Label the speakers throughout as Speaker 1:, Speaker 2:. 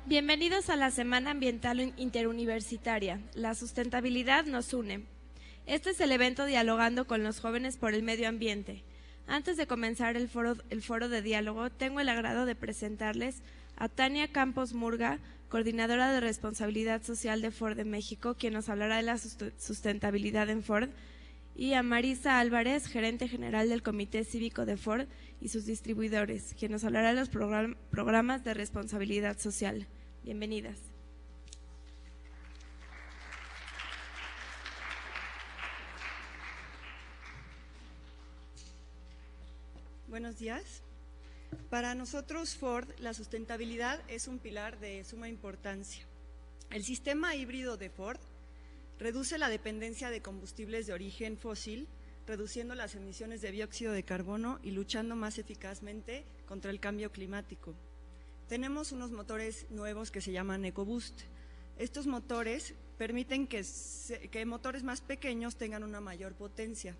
Speaker 1: Bienvenidos a la Semana Ambiental Interuniversitaria. La sustentabilidad nos une. Este es el evento Dialogando con los jóvenes por el medio ambiente. Antes de comenzar el foro de diálogo, tengo el agrado de presentarles a Tania Campos Murga, coordinadora de responsabilidad social de Ford de México, quien nos hablará de la sustentabilidad en Ford, y a Marisa Álvarez, gerente general del Comité Cívico de Ford y sus distribuidores, quien nos hablará de los programas de responsabilidad social. Bienvenidas.
Speaker 2: Buenos días. Para nosotros Ford, la sustentabilidad es un pilar de suma importancia. El sistema híbrido de Ford reduce la dependencia de combustibles de origen fósil, reduciendo las emisiones de dióxido de carbono y luchando más eficazmente contra el cambio climático. Tenemos unos motores nuevos que se llaman EcoBoost. Estos motores permiten que motores más pequeños tengan una mayor potencia.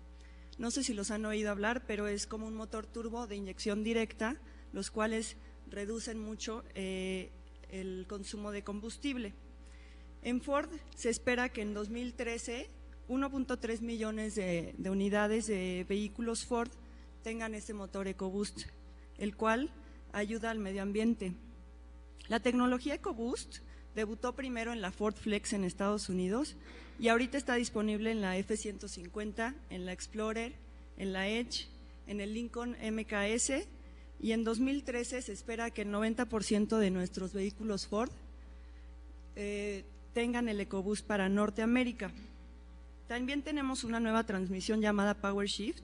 Speaker 2: No sé si los han oído hablar, pero es como un motor turbo de inyección directa, los cuales reducen mucho el consumo de combustible. En Ford se espera que en 2013 1.3 millones de unidades de vehículos Ford tengan este motor EcoBoost, el cual ayuda al medio ambiente. La tecnología EcoBoost debutó primero en la Ford Flex en Estados Unidos y ahorita está disponible en la F-150, en la Explorer, en la Edge, en el Lincoln MKS, y en 2013 se espera que el 90% de nuestros vehículos Ford tengan el EcoBoost para Norteamérica. También tenemos una nueva transmisión llamada PowerShift,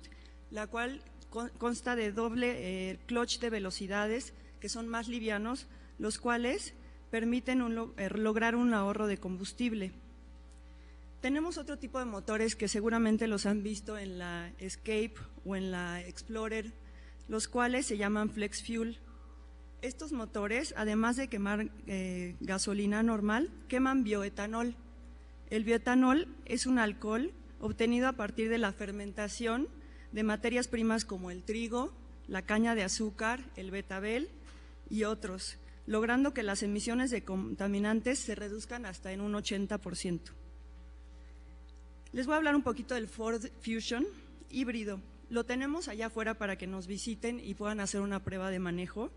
Speaker 2: la cual consta de doble clutch de velocidades que son más livianos, los cuales permiten lograr un ahorro de combustible. Tenemos otro tipo de motores que seguramente los han visto en la Escape o en la Explorer, los cuales se llaman Flex Fuel. Estos motores, además de quemar gasolina normal, queman bioetanol. El bioetanol es un alcohol obtenido a partir de la fermentación de materias primas como el trigo, la caña de azúcar, el betabel y otros, logrando que las emisiones de contaminantes se reduzcan hasta en un 80%. Les voy a hablar un poquito del Ford Fusion híbrido. Lo tenemos allá afuera para que nos visiten y puedan hacer una prueba de manejo.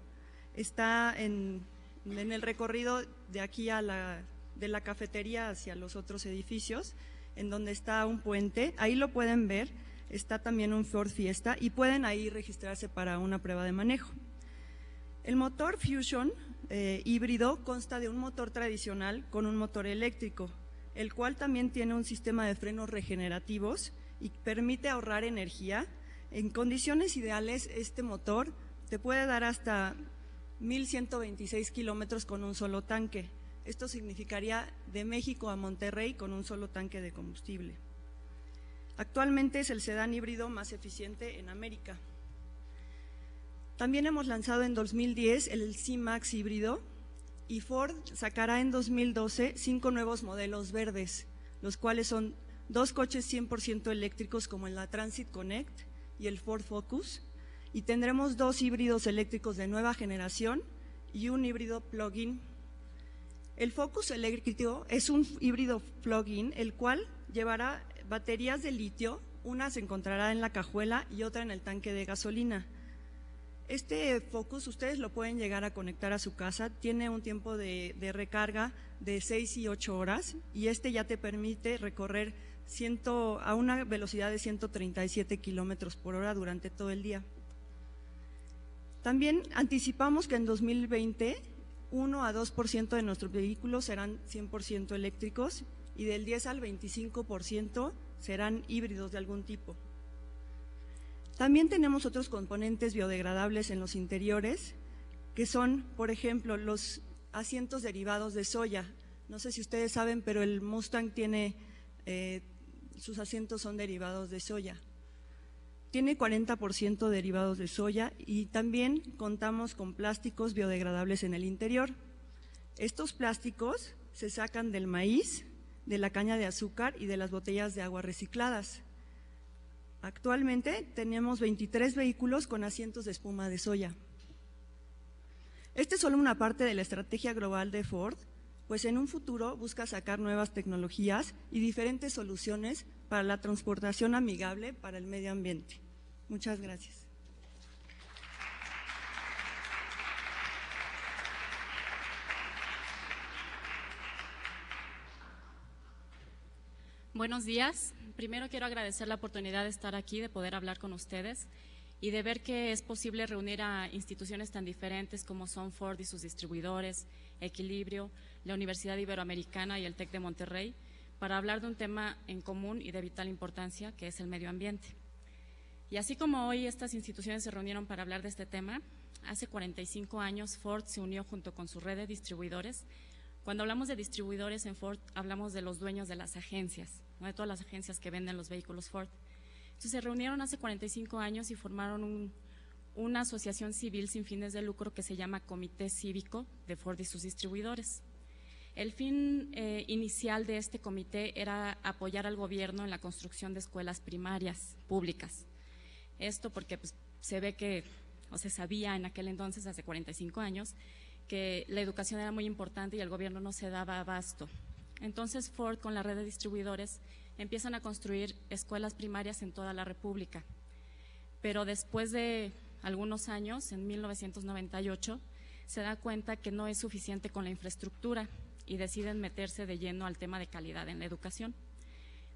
Speaker 2: Está en el recorrido de aquí de la cafetería hacia los otros edificios, en donde está un puente. Ahí lo pueden ver, está también un Ford Fiesta y pueden ahí registrarse para una prueba de manejo. El motor Fusion híbrido consta de un motor tradicional con un motor eléctrico, el cual también tiene un sistema de frenos regenerativos y permite ahorrar energía. En condiciones ideales, este motor te puede dar hasta 1,126 kilómetros con un solo tanque. Esto significaría de México a Monterrey con un solo tanque de combustible. Actualmente es el sedán híbrido más eficiente en América. También hemos lanzado en 2010 el C-Max híbrido y Ford sacará en 2012 5 nuevos modelos verdes, los cuales son 2 coches 100% eléctricos como en la Transit Connect y el Ford Focus, y tendremos 2 híbridos eléctricos de nueva generación y un híbrido plug-in. El Focus eléctrico es un híbrido plug-in, el cual llevará baterías de litio, una se encontrará en la cajuela y otra en el tanque de gasolina. Este Focus ustedes lo pueden llegar a conectar a su casa, tiene un tiempo de recarga de 6 y 8 horas y este ya te permite recorrer a una velocidad de 137 kilómetros por hora durante todo el día. También anticipamos que en 2020 1 a 2% de nuestros vehículos serán 100% eléctricos y del 10 al 25% serán híbridos de algún tipo. También tenemos otros componentes biodegradables en los interiores, que son, por ejemplo, los asientos derivados de soya. No sé si ustedes saben, pero el Mustang tiene, sus asientos son derivados de soya. Tiene 40% derivados de soya y también contamos con plásticos biodegradables en el interior. Estos plásticos se sacan del maíz, de la caña de azúcar y de las botellas de agua recicladas. Actualmente tenemos 23 vehículos con asientos de espuma de soya. Esta es solo una parte de la estrategia global de Ford, pues en un futuro busca sacar nuevas tecnologías y diferentes soluciones para la transportación amigable para el medio ambiente. Muchas gracias.
Speaker 3: Buenos días. Primero quiero agradecer la oportunidad de estar aquí, de poder hablar con ustedes y de ver que es posible reunir a instituciones tan diferentes como son Ford y sus distribuidores, Equilibrio, la Universidad Iberoamericana y el TEC de Monterrey, para hablar de un tema en común y de vital importancia, que es el medio ambiente. Y así como hoy estas instituciones se reunieron para hablar de este tema, hace 45 años Ford se unió junto con su red de distribuidores. Cuando hablamos de distribuidores en Ford, hablamos de los dueños de las agencias, ¿no? De todas las agencias que venden los vehículos Ford. Entonces se reunieron hace 45 años y formaron una asociación civil sin fines de lucro que se llama Comité Cívico de Ford y sus distribuidores. El fin inicial de este comité era apoyar al gobierno en la construcción de escuelas primarias públicas. Esto porque pues, se ve que, o se sabía en aquel entonces, hace 45 años, que la educación era muy importante y el gobierno no se daba abasto. Entonces Ford, con la red de distribuidores, empiezan a construir escuelas primarias en toda la República. Pero después de algunos años, en 1998, se da cuenta que no es suficiente con la infraestructura y deciden meterse de lleno al tema de calidad en la educación.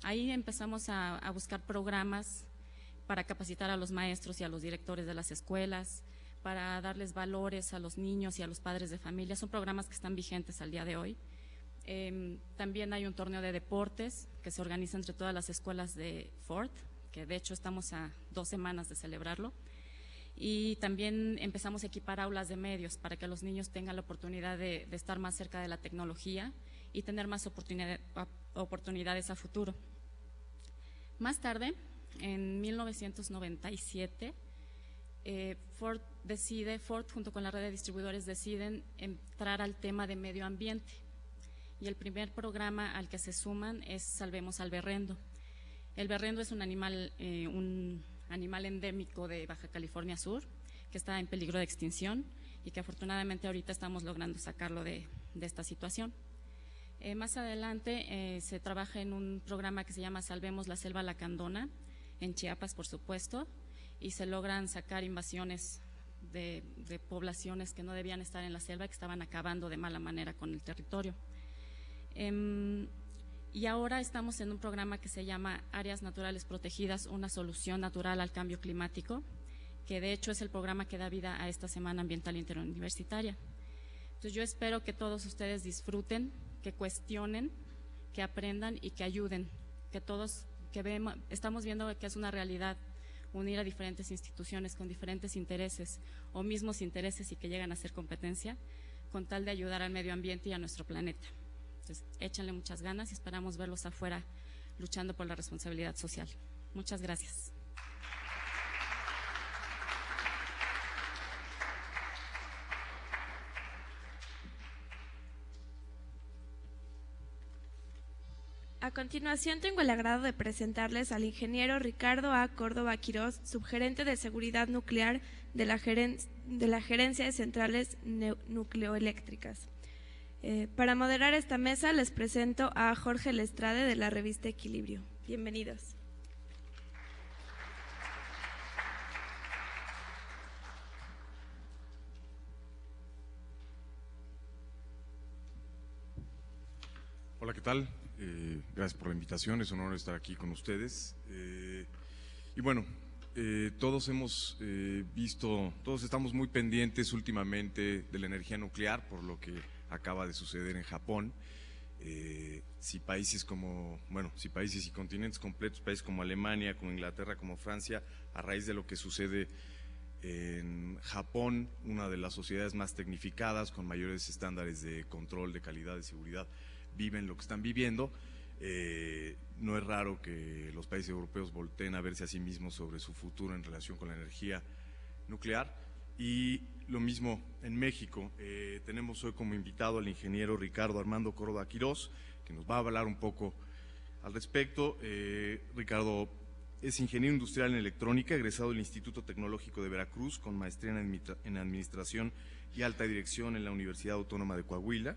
Speaker 3: Ahí empezamos a buscar programas para capacitar a los maestros y a los directores de las escuelas, para darles valores a los niños y a los padres de familia. Son programas que están vigentes al día de hoy. También hay un torneo de deportes que se organiza entre todas las escuelas de Ford, que de hecho estamos a 2 semanas de celebrarlo. Y también empezamos a equipar aulas de medios para que los niños tengan la oportunidad de estar más cerca de la tecnología y tener más oportunidades a futuro. Más tarde, en 1997, Ford junto con la red de distribuidores deciden entrar al tema de medio ambiente y el primer programa al que se suman es Salvemos al Berrendo. El berrendo es un animal endémico de Baja California Sur que está en peligro de extinción y que afortunadamente ahorita estamos logrando sacarlo de esta situación. Más adelante se trabaja en un programa que se llama Salvemos la Selva Lacandona, en Chiapas por supuesto, y se logran sacar invasiones de poblaciones que no debían estar en la selva, que estaban acabando de mala manera con el territorio. Y ahora estamos en un programa que se llama Áreas Naturales Protegidas, una solución natural al cambio climático, que de hecho es el programa que da vida a esta Semana Ambiental Interuniversitaria. Entonces yo espero que todos ustedes disfruten, que cuestionen, que aprendan y que ayuden, que todos estamos viendo que es una realidad unir a diferentes instituciones con diferentes intereses o mismos intereses y que llegan a ser competencia con tal de ayudar al medio ambiente y a nuestro planeta. Entonces, échenle muchas ganas y esperamos verlos afuera luchando por la responsabilidad social. Muchas gracias.
Speaker 1: A continuación tengo el agrado de presentarles al ingeniero Ricardo A. Córdoba Quirós, subgerente de Seguridad Nuclear de la Gerencia de Centrales Nucleoeléctricas. Para moderar esta mesa les presento a Jorge Lestrade de la revista Equilibrio. Bienvenidos.
Speaker 4: Hola, ¿qué tal? Gracias por la invitación, es un honor estar aquí con ustedes. Y bueno, todos hemos todos estamos muy pendientes últimamente de la energía nuclear por lo que acaba de suceder en Japón. Si países y continentes completos, países como Alemania, como Inglaterra, como Francia, a raíz de lo que sucede en Japón, una de las sociedades más tecnificadas, con mayores estándares de control, de calidad, de seguridad, viven lo que están viviendo. No es raro que los países europeos volteen a verse a sí mismos sobre su futuro en relación con la energía nuclear. Y lo mismo en México. Tenemos hoy como invitado al ingeniero Ricardo Armando Córdoba Quirós, que nos va a hablar un poco al respecto. Ricardo es ingeniero industrial en electrónica, egresado del Instituto Tecnológico de Veracruz, con maestría en administración y alta dirección en la Universidad Autónoma de Coahuila.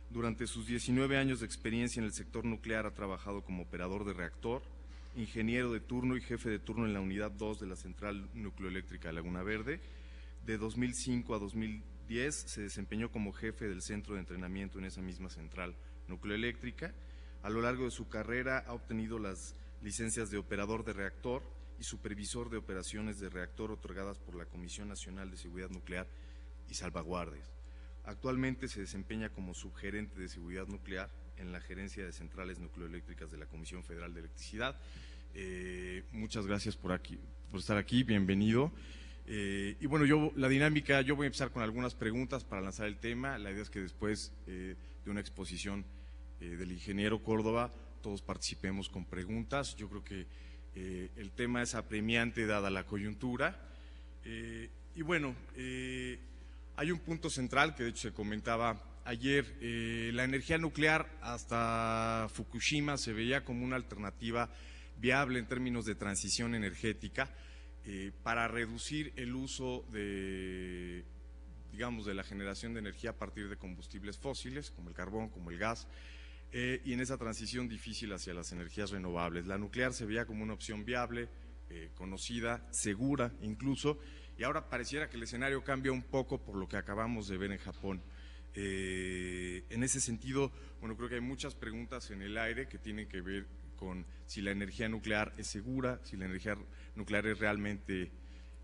Speaker 4: Durante sus 19 años de experiencia en el sector nuclear ha trabajado como operador de reactor, ingeniero de turno y jefe de turno en la unidad 2 de la Central Nucleoeléctrica de Laguna Verde. De 2005 a 2010 se desempeñó como jefe del centro de entrenamiento en esa misma central nucleoeléctrica. A lo largo de su carrera ha obtenido las licencias de operador de reactor y supervisor de operaciones de reactor otorgadas por la Comisión Nacional de Seguridad Nuclear y Salvaguardias. Actualmente se desempeña como subgerente de seguridad nuclear en la Gerencia de Centrales Nucleoeléctricas de la Comisión Federal de Electricidad. Muchas gracias por estar aquí, bienvenido. Y bueno, la dinámica, yo voy a empezar con algunas preguntas para lanzar el tema. La idea es que después de una exposición del ingeniero Córdoba, todos participemos con preguntas. Yo creo que el tema es apremiante dada la coyuntura. Y bueno, hay un punto central que de hecho se comentaba ayer. La energía nuclear hasta Fukushima se veía como una alternativa viable en términos de transición energética para reducir el uso de, digamos, de la generación de energía a partir de combustibles fósiles, como el carbón, como el gas, y en esa transición difícil hacia las energías renovables. La nuclear se veía como una opción viable, conocida, segura incluso, y ahora pareciera que el escenario cambia un poco por lo que acabamos de ver en Japón. En ese sentido, bueno, creo que hay muchas preguntas en el aire que tienen que ver con si la energía nuclear es segura, si la energía nuclear es realmente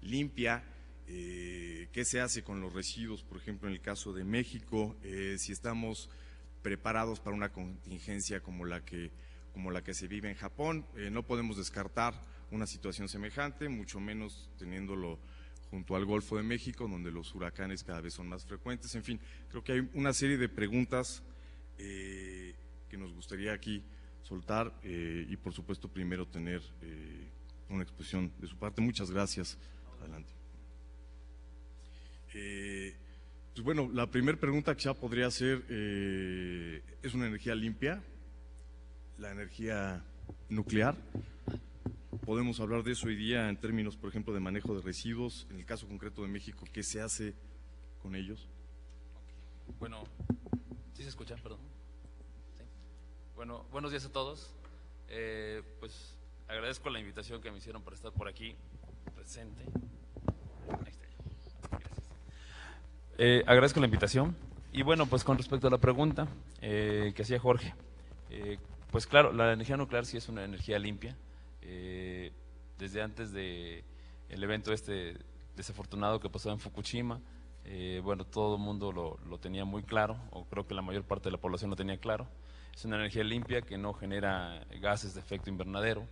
Speaker 4: limpia, qué se hace con los residuos, por ejemplo, en el caso de México, si estamos preparados para una contingencia como la que se vive en Japón. No podemos descartar una situación semejante, mucho menos teniéndolo junto al Golfo de México, donde los huracanes cada vez son más frecuentes. En fin, creo que hay una serie de preguntas que nos gustaría aquí soltar y por supuesto primero tener una exposición de su parte. Muchas gracias. Adelante. Pues bueno, la primera pregunta que ya podría ser, ¿es una energía limpia la energía nuclear? Podemos hablar de eso hoy día en términos, por ejemplo, de manejo de residuos. En el caso concreto de México, ¿qué se hace con ellos?
Speaker 5: Bueno, ¿sí se escuchan? Perdón. ¿Sí? Bueno, buenos días a todos. Pues agradezco la invitación que me hicieron para estar por aquí presente. Ahí está. Gracias. Agradezco la invitación. Y bueno, pues con respecto a la pregunta que hacía Jorge, pues claro, la energía nuclear sí es una energía limpia. Desde antes del evento desafortunado que pasó en Fukushima, bueno, todo el mundo lo tenía muy claro, o creo que la mayor parte de la población lo tenía claro. Es una energía limpia que no genera gases de efecto invernadero,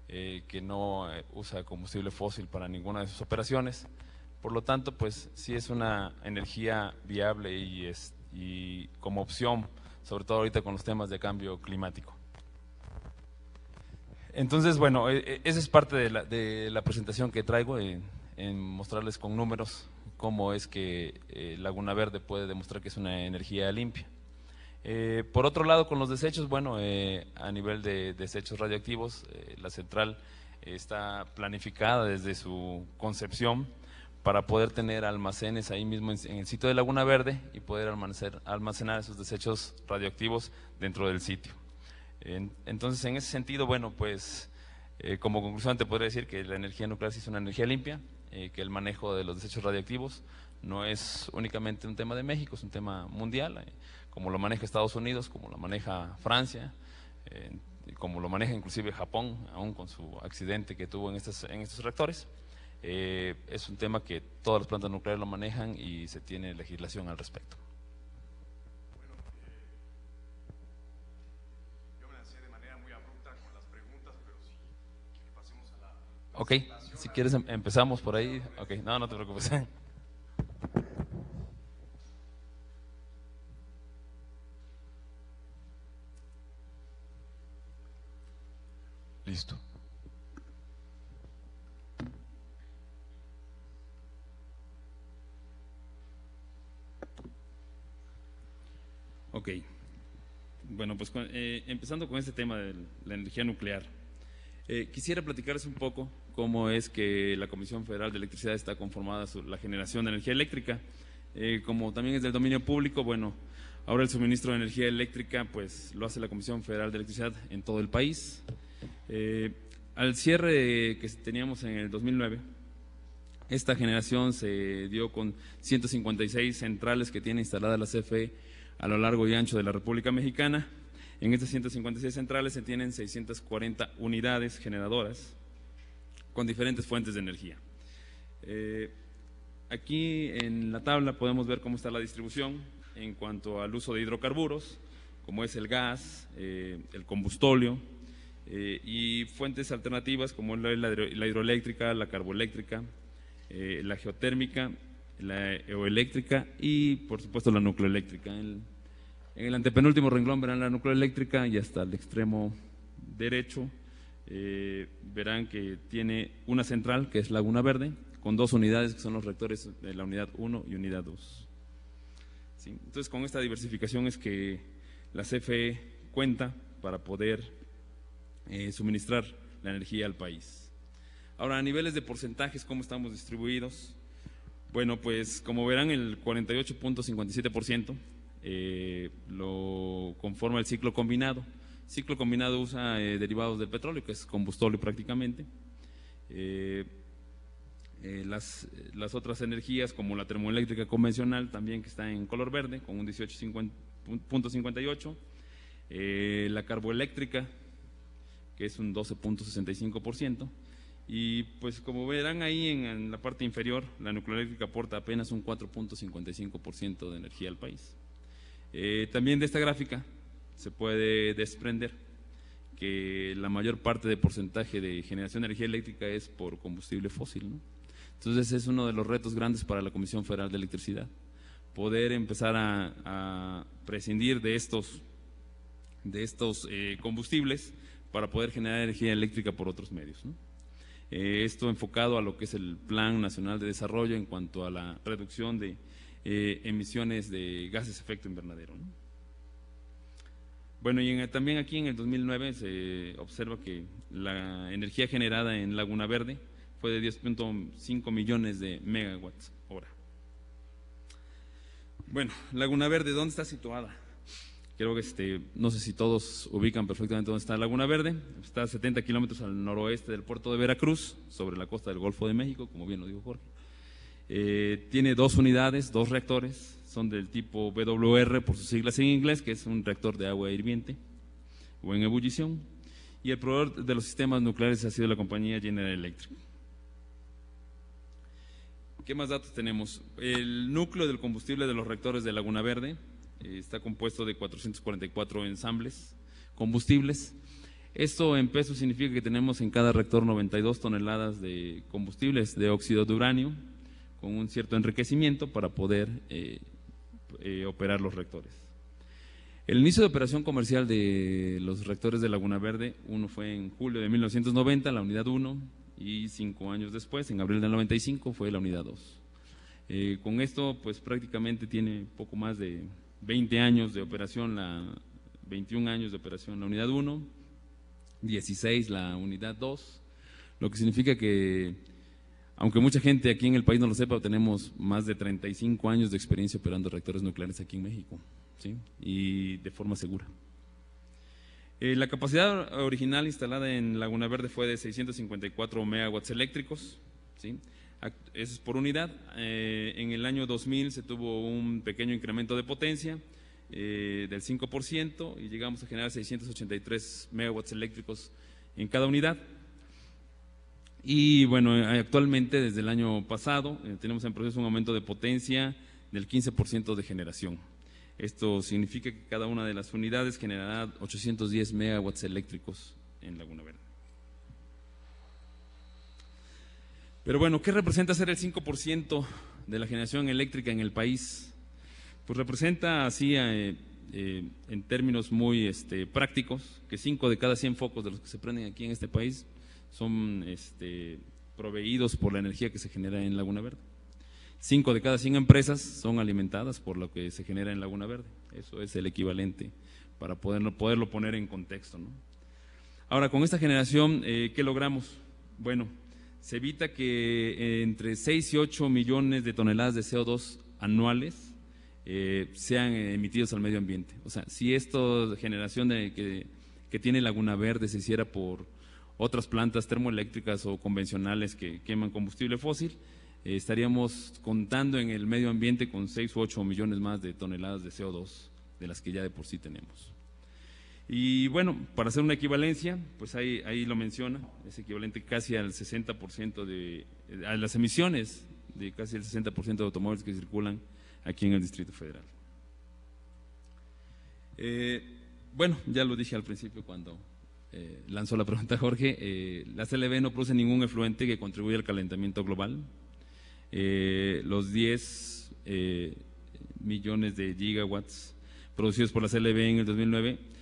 Speaker 5: que no usa combustible fósil para ninguna de sus operaciones. Por lo tanto, pues sí es una energía viable y como opción, sobre todo ahorita con los temas de cambio climático. Entonces, bueno, esa es parte de la presentación que traigo, en mostrarles con números cómo es que Laguna Verde puede demostrar que es una energía limpia. Por otro lado, con los desechos, bueno, a nivel de desechos radioactivos, la central está planificada desde su concepción para poder tener almacenes ahí mismo en el sitio de Laguna Verde y poder almacenar esos desechos radioactivos dentro del sitio. Entonces, en ese sentido, bueno, pues como conclusión te podría decir que la energía nuclear sí es una energía limpia, que el manejo de los desechos radioactivos no es únicamente un tema de México, es un tema mundial, como lo maneja Estados Unidos, como lo maneja Francia, como lo maneja inclusive Japón, aún con su accidente que tuvo en estos reactores. Es un tema que todas las plantas nucleares lo manejan y se tiene legislación al respecto. Ok, si quieres empezamos por ahí. Ok, no te preocupes.
Speaker 4: Listo.
Speaker 6: Ok, bueno, pues empezando con este tema de la energía nuclear.
Speaker 5: Quisiera platicarles un poco cómo es que la Comisión Federal de Electricidad está conformada la generación de energía eléctrica. Como también es del dominio público, bueno, ahora el suministro de energía eléctrica pues lo hace la Comisión Federal de Electricidad en todo el país. Al cierre que teníamos en el 2009, esta generación se dio con 156 centrales que tiene instalada la CFE a lo largo y ancho de la República Mexicana. En estas 156 centrales se tienen 640 unidades generadoras con diferentes fuentes de energía. Aquí en la tabla podemos ver cómo está la distribución en cuanto al uso de hidrocarburos, como es el gas, el combustóleo, y fuentes alternativas como la hidroeléctrica, la carboeléctrica, la geotérmica, la eoeléctrica y por supuesto la nucleoeléctrica. En el antepenúltimo renglón verán la nucleoeléctrica y hasta el extremo derecho verán que tiene una central que es Laguna Verde con 2 unidades que son los reactores de la unidad 1 y unidad 2. ¿Sí? Entonces con esta diversificación es que la CFE cuenta para poder suministrar la energía al país. Ahora, a niveles de porcentajes, ¿cómo estamos distribuidos? Bueno, pues como verán, el 48.57% lo conforma el ciclo combinado. Ciclo combinado usa derivados del petróleo, que es combustóleo prácticamente. Las otras energías, como la termoeléctrica convencional, también que está en color verde, con un 18.58%. La carboeléctrica, que es un 12.65%. Y pues como verán ahí en la parte inferior, la nucleoeléctrica aporta apenas un 4.55% de energía al país. También de esta gráfica se puede desprender que la mayor parte de porcentaje de generación de energía eléctrica es por combustible fósil, ¿no? Entonces es uno de los retos grandes para la Comisión Federal de Electricidad, poder empezar a prescindir de estos combustibles para poder generar energía eléctrica por otros medios, ¿no? Esto enfocado a lo que es el Plan Nacional de Desarrollo en cuanto a la reducción de emisiones de gases de efecto invernadero, ¿no? Bueno, y también aquí en el 2009 se observa que la energía generada en Laguna Verde fue de 10.5 millones de megawatts hora. Bueno, Laguna Verde, ¿dónde está situada? Creo que no sé si todos ubican perfectamente dónde está Laguna Verde. Está a 70 kilómetros al noroeste del puerto de Veracruz, sobre la costa del Golfo de México, como bien lo dijo Jorge. Tiene 2 unidades, 2 reactores, son del tipo BWR por sus siglas en inglés, que es un reactor de agua hirviente o en ebullición, y el proveedor de los sistemas nucleares ha sido la compañía General Electric. ¿Qué más datos tenemos? El núcleo del combustible de los reactores de Laguna Verde está compuesto de 444 ensambles combustibles. Esto en pesos significa que tenemos en cada reactor 92 toneladas de combustibles de óxido de uranio con un cierto enriquecimiento para poder operar los reactores. El inicio de operación comercial de los reactores de Laguna Verde, uno fue en julio de 1990, la unidad 1, y 5 años después, en abril del 95, fue la unidad 2. Con esto, pues prácticamente tiene poco más de 20 años de operación, 21 años de operación la unidad 1, 16 la unidad 2, lo que significa que, aunque mucha gente aquí en el país no lo sepa, tenemos más de 35 años de experiencia operando reactores nucleares aquí en México, ¿sí? Y de forma segura. La capacidad original instalada en Laguna Verde fue de 654 megawatts eléctricos, ¿sí? Eso es por unidad. En el año 2000 se tuvo un pequeño incremento de potencia del 5% y llegamos a generar 683 megawatts eléctricos en cada unidad. Y bueno, actualmente desde el año pasado tenemos en proceso un aumento de potencia del 15% de generación. Esto significa que cada una de las unidades generará 810 megawatts eléctricos en Laguna Verde. Pero bueno, ¿qué representa ser el 5% de la generación eléctrica en el país? Pues representa así, en términos muy prácticos, que 5 de cada 100 focos de los que se prenden aquí en este país son proveídos por la energía que se genera en Laguna Verde. 5 de cada 100 empresas son alimentadas por lo que se genera en Laguna Verde. Eso es el equivalente para poderlo poner en contexto, ¿no?
Speaker 6: Ahora, con esta generación, ¿qué logramos? Bueno, se evita que entre 6 y 8 millones de toneladas de CO2 anuales sean emitidos al medio ambiente. O sea, si esta generación que tiene Laguna Verde se hiciera por otras plantas termoeléctricas o convencionales que queman combustible fósil, estaríamos contando en el medio ambiente con 6 u 8 millones más de toneladas de CO2 de las que ya de por sí tenemos. Y bueno, para hacer una equivalencia, pues ahí lo menciona, es equivalente casi al 60% a las emisiones de casi el 60% de automóviles que circulan aquí en el Distrito Federal. Bueno, ya lo dije al principio cuando lanzó la pregunta Jorge, la CLB no produce ningún efluente que contribuya al calentamiento global. Los 10 millones de gigawatts producidos por la CLB en el 2009,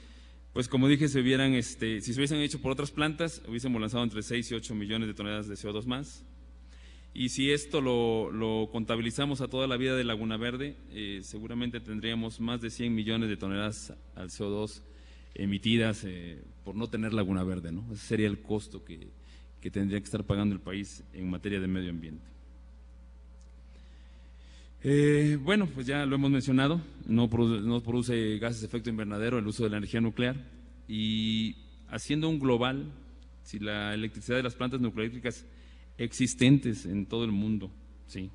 Speaker 6: pues como dije, si se hubiesen hecho por otras plantas, hubiésemos lanzado entre 6 y 8 millones de toneladas de CO2 más. Y si esto lo contabilizamos a toda la vida de Laguna Verde, seguramente tendríamos más de 100 millones de toneladas al CO2 emitidas por no tener Laguna Verde, ¿no? Ese sería el costo que tendría que estar pagando el país en materia de medio ambiente. Bueno, pues ya lo hemos mencionado, no produce gases de efecto invernadero el uso de la energía nuclear, y haciendo un global, si la electricidad de las plantas nucleoeléctricas existentes en todo el mundo, ¿sí?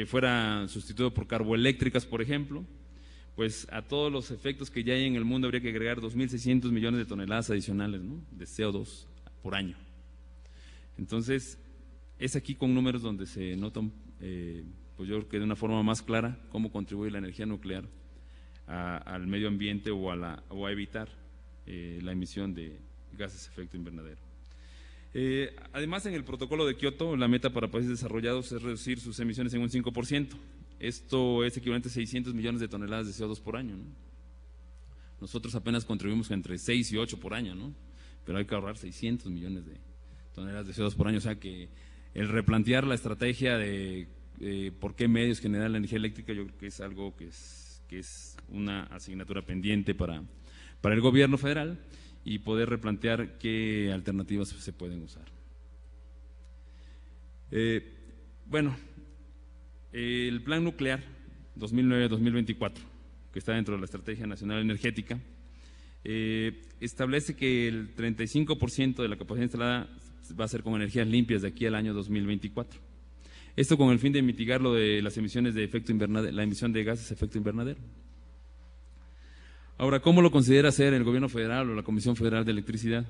Speaker 6: Fuera sustituido por carboeléctricas, por ejemplo, pues a todos los efectos que ya hay en el mundo habría que agregar 2.600 millones de toneladas adicionales, ¿no?, de CO2 por año. Entonces, es aquí con números donde se notan, pues yo creo que de una forma más clara, cómo contribuye la energía nuclear al medio ambiente o a evitar la emisión de gases de efecto invernadero. Además, en el protocolo de Kioto, la meta para países desarrollados es reducir sus emisiones en un 5%. Esto es equivalente a 600 millones de toneladas de CO2 por año, ¿no? Nosotros apenas contribuimos entre 6 y 8 por año, ¿no? Pero hay que ahorrar 600 millones de toneladas de CO2 por año. O sea que el replantear la estrategia de por qué medios generar la energía eléctrica, yo creo que es algo que es una asignatura pendiente para el gobierno federal, y poder replantear qué alternativas se pueden usar. Bueno, el Plan Nuclear 2009-2024, que está dentro de la Estrategia Nacional Energética, establece que el 35% de la capacidad instalada va a ser con energías limpias de aquí al año 2024. Esto con el fin de mitigar lo de las emisiones de efecto invernadero, la emisión de gases de efecto invernadero. Ahora, ¿cómo lo considera hacer el gobierno federal o la Comisión Federal de Electricidad?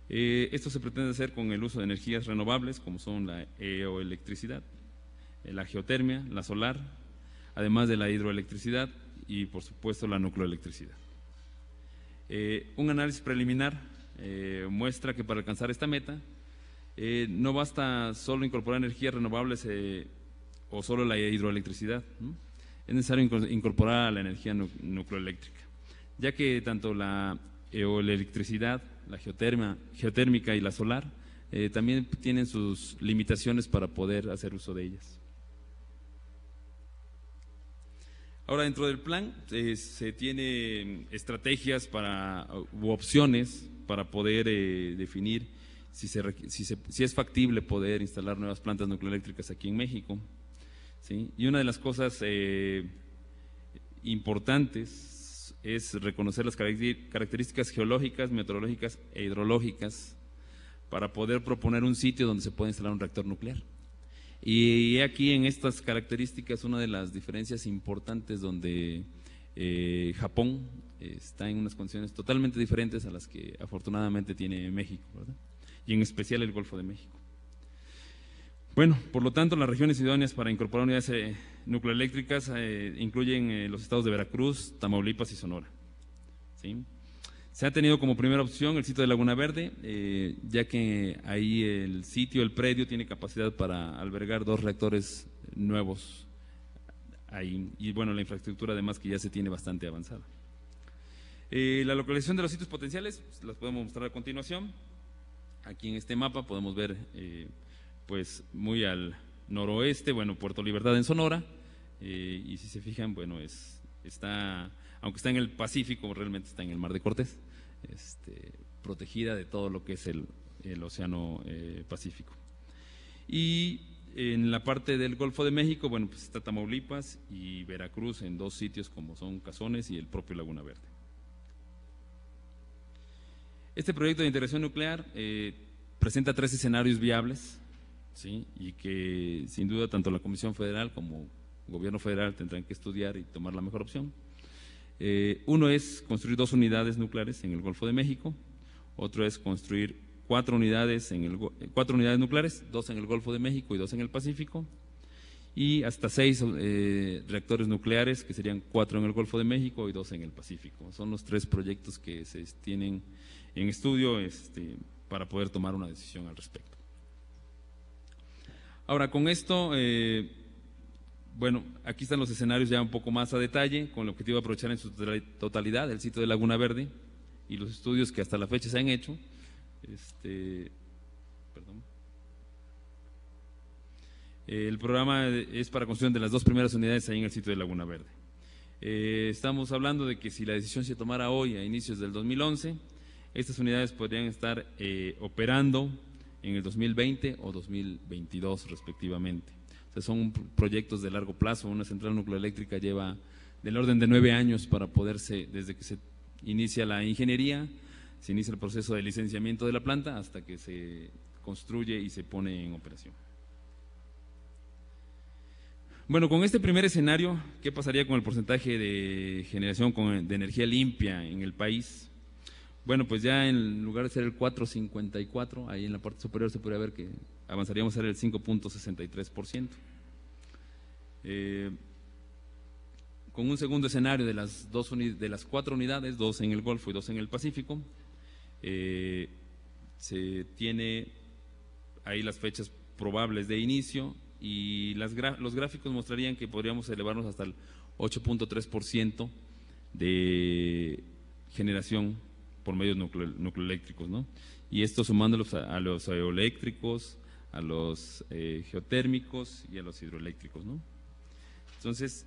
Speaker 6: Esto se pretende hacer con el uso de energías renovables, como son la eoelectricidad, la geotermia, la solar, además de la hidroelectricidad y, por supuesto, la nucleoelectricidad. Un análisis preliminar muestra que para alcanzar esta meta no basta solo incorporar energías renovables o solo la hidroelectricidad, ¿no? Es necesario incorporar a la energía nucleoeléctrica, ya que tanto la eoelectricidad, la geotérmica y la solar también tienen sus limitaciones para poder hacer uso de ellas. Ahora, dentro del plan se tiene estrategias u opciones para poder definir si es factible poder instalar nuevas plantas nucleoeléctricas aquí en México, ¿sí? Y una de las cosas importantes es reconocer las características geológicas, meteorológicas e hidrológicas para poder proponer un sitio donde se pueda instalar un reactor nuclear. Y aquí en estas características una de las diferencias importantes donde Japón está en unas condiciones totalmente diferentes a las que afortunadamente tiene México, ¿verdad? Y en especial el Golfo de México. Bueno, por lo tanto, las regiones idóneas para incorporar unidades nucleoeléctricas incluyen los estados de Veracruz, Tamaulipas y Sonora, ¿sí? Se ha tenido como primera opción el sitio de Laguna Verde, ya que ahí el predio tiene capacidad para albergar 2 reactores nuevos ahí, y bueno, la infraestructura además que ya se tiene bastante avanzada. La localización de los sitios potenciales pues, las podemos mostrar a continuación. Aquí en este mapa podemos ver pues muy al noroeste, bueno, Puerto Libertad en Sonora, y si se fijan, bueno, aunque está en el Pacífico, realmente está en el Mar de Cortés, protegida de todo lo que es el Océano Pacífico. Y en la parte del Golfo de México, bueno, pues está Tamaulipas y Veracruz en 2 sitios como son Cazones y el propio Laguna Verde. Este proyecto de integración nuclear presenta 3 escenarios viables, ¿sí? Y que sin duda tanto la Comisión Federal como el Gobierno Federal tendrán que estudiar y tomar la mejor opción. Uno es construir 2 unidades nucleares en el Golfo de México, otro es construir 4 unidades nucleares, 2 en el Golfo de México y 2 en el Pacífico, y hasta 6 reactores nucleares, que serían 4 en el Golfo de México y 2 en el Pacífico. Son los 3 proyectos que se tienen en estudio para poder tomar una decisión al respecto. Ahora, con esto, bueno, aquí están los escenarios ya un poco más a detalle, con el objetivo de aprovechar en su totalidad el sitio de Laguna Verde y los estudios que hasta la fecha se han hecho. El programa es para construcción de las 2 primeras unidades ahí en el sitio de Laguna Verde. Estamos hablando de que si la decisión se tomara hoy, a inicios del 2011, estas unidades podrían estar operando en el 2020 o 2022 respectivamente. O sea, son proyectos de largo plazo. Una central nucleoeléctrica lleva del orden de 9 años para poderse, desde que se inicia la ingeniería, se inicia el proceso de licenciamiento de la planta hasta que se construye y se pone en operación. Bueno, con este primer escenario, ¿qué pasaría con el porcentaje de generación de energía limpia en el país? Bueno, pues ya en lugar de ser el 4,54, ahí en la parte superior se podría ver que avanzaríamos a ser el 5,63%. Con un segundo escenario de las 4 unidades, 2 en el Golfo y 2 en el Pacífico, se tiene ahí las fechas probables de inicio y los gráficos mostrarían que podríamos elevarnos hasta el 8,3% de generación por medios nucleoeléctricos, ¿no? Y esto sumándolos a los eoeléctricos, a los geotérmicos y a los hidroeléctricos, ¿no? Entonces,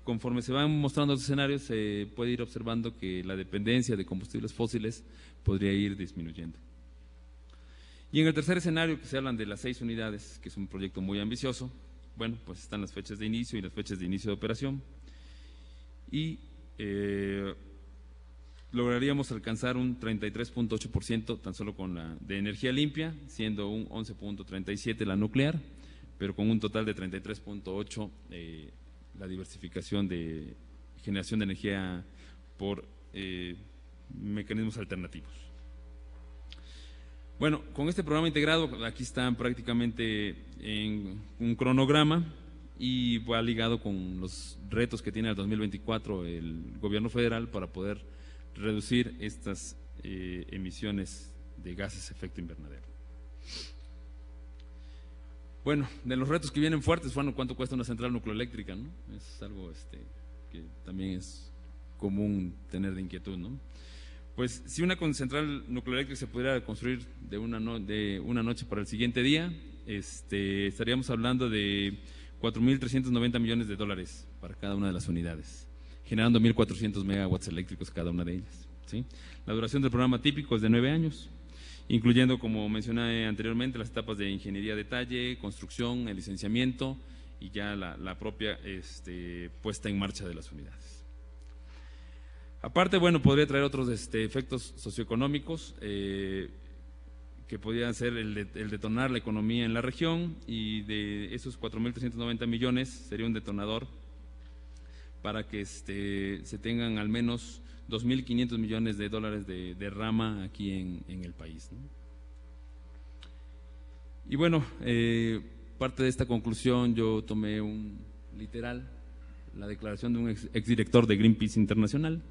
Speaker 6: conforme se van mostrando los escenarios, se puede ir observando que la dependencia de combustibles fósiles podría ir disminuyendo. Y en el tercer escenario, que se hablan de las 6 unidades, que es un proyecto muy ambicioso, bueno, pues están las fechas de inicio y las fechas de inicio de operación, y lograríamos alcanzar un 33,8% tan solo con la de energía limpia, siendo un 11,37% la nuclear, pero con un total de 33,8% la diversificación de generación de energía por mecanismos alternativos. Bueno, con este programa integrado, aquí están prácticamente en un cronograma y va ligado con los retos que tiene el 2024 el gobierno federal para poder reducir estas emisiones de gases de efecto invernadero. Bueno, de los retos que vienen fuertes, bueno, ¿cuánto cuesta una central nucleoeléctrica, no? Es algo que también es común tener de inquietud, ¿no? Pues si una central nucleoeléctrica se pudiera construir de una noche para el siguiente día, estaríamos hablando de 4.390 millones de dólares para cada una de las unidades, generando 1.400 megawatts eléctricos cada una de ellas, ¿sí? La duración del programa típico es de 9 años, incluyendo, como mencioné anteriormente, las etapas de ingeniería de detalle, construcción, el licenciamiento y ya la propia puesta en marcha de las unidades. Aparte, bueno, podría traer otros efectos socioeconómicos que podrían ser el detonar la economía en la región, y de esos 4.390 millones sería un detonador para que se tengan al menos 2.500 millones de dólares de rama aquí en el país, ¿no? Y bueno, parte de esta conclusión yo tomé literal la declaración de un exdirector de Greenpeace Internacional,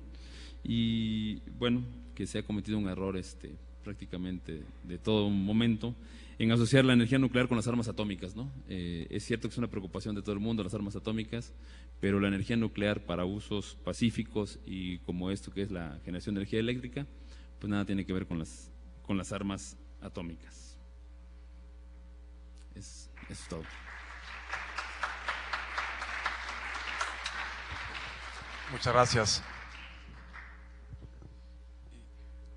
Speaker 6: y bueno, que se ha cometido un error prácticamente de todo momento en asociar la energía nuclear con las armas atómicas, ¿no? Es cierto que es una preocupación de todo el mundo las armas atómicas, pero la energía nuclear para usos pacíficos y como esto que es la generación de energía eléctrica, pues nada tiene que ver con las armas atómicas. Eso es todo.
Speaker 4: Muchas gracias.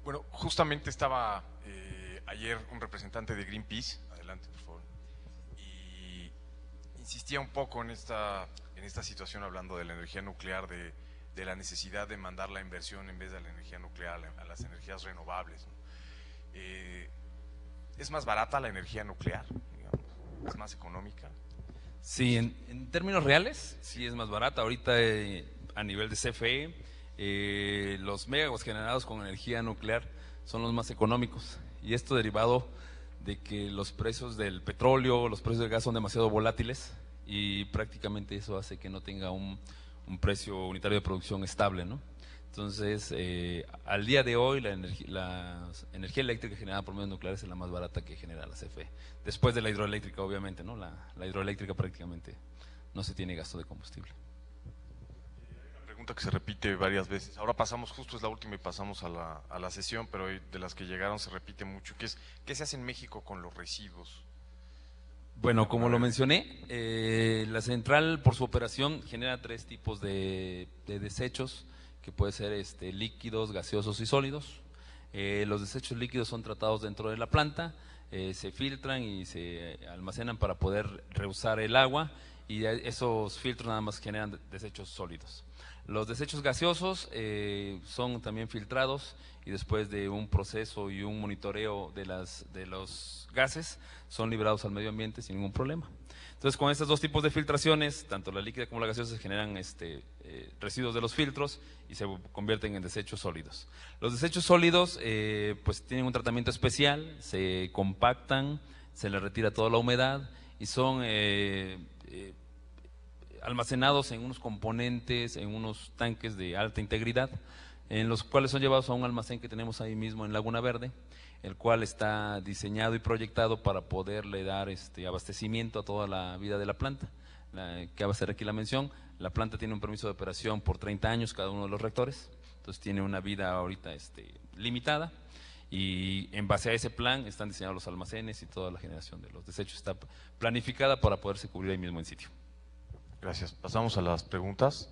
Speaker 4: Bueno, justamente estaba ayer un representante de Greenpeace, adelante por favor, y insistía un poco en esta situación hablando de la energía nuclear, de la necesidad de mandar la inversión en vez de la energía nuclear a las energías renovables, ¿no? ¿Es más barata la energía nuclear? Digamos, ¿es más económica?
Speaker 5: Sí, en términos reales, sí es más barata. Ahorita a nivel de CFE, los megawatts generados con energía nuclear son los más económicos. Y esto derivado de que los precios del petróleo, los precios del gas son demasiado volátiles y prácticamente eso hace que no tenga un precio unitario de producción estable, ¿no? Entonces, al día de hoy la energía eléctrica generada por medios nucleares es la más barata que genera la CFE. Después de la hidroeléctrica, obviamente, ¿no? La hidroeléctrica prácticamente no se tiene gasto de combustible.
Speaker 4: Una pregunta que se repite varias veces. Ahora pasamos, justo es la última y pasamos a la sesión, pero de las que llegaron se repite mucho, que es ¿qué se hace en México con los residuos?
Speaker 5: Bueno, como lo mencioné, la central por su operación genera 3 tipos de desechos, que puede ser líquidos, gaseosos y sólidos. Los desechos líquidos son tratados dentro de la planta, se filtran y se almacenan para poder reusar el agua, y esos filtros nada más generan desechos sólidos. Los desechos gaseosos son también filtrados y después de un proceso y un monitoreo de los gases son liberados al medio ambiente sin ningún problema. Entonces, con estos 2 tipos de filtraciones, tanto la líquida como la gaseosa, se generan residuos de los filtros y se convierten en desechos sólidos. Los desechos sólidos pues tienen un tratamiento especial, se compactan, se les retira toda la humedad y son almacenados en unos componentes, en unos tanques de alta integridad, en los cuales son llevados a un almacén que tenemos ahí mismo en Laguna Verde, el cual está diseñado y proyectado para poderle dar abastecimiento a toda la vida de la planta. Que va a hacer aquí la mención, la planta tiene un permiso de operación por 30 años cada uno de los reactores, entonces tiene una vida ahorita limitada, y en base a ese plan están diseñados los almacenes y toda la generación de los desechos está planificada para poderse cubrir ahí mismo en sitio.
Speaker 4: Gracias. Pasamos a las preguntas.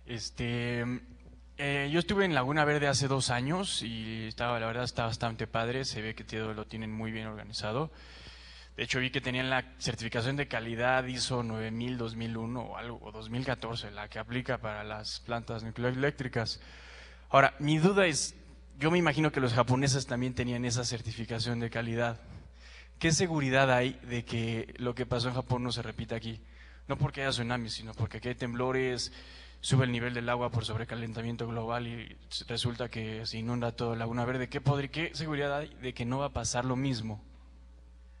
Speaker 7: Yo estuve en Laguna Verde hace 2 años y la verdad está bastante padre, se ve que todo lo tienen muy bien organizado. De hecho vi que tenían la certificación de calidad ISO 9000 2001 o algo, o 2014, la que aplica para las plantas nucleoeléctricas. Ahora, mi duda es, yo me imagino que los japoneses también tenían esa certificación de calidad. ¿Qué seguridad hay de que lo que pasó en Japón no se repita aquí? No porque haya tsunamis, sino porque aquí hay temblores, sube el nivel del agua por sobrecalentamiento global y resulta que se inunda todo Laguna Verde. ¿Qué seguridad hay de que no va a pasar lo mismo?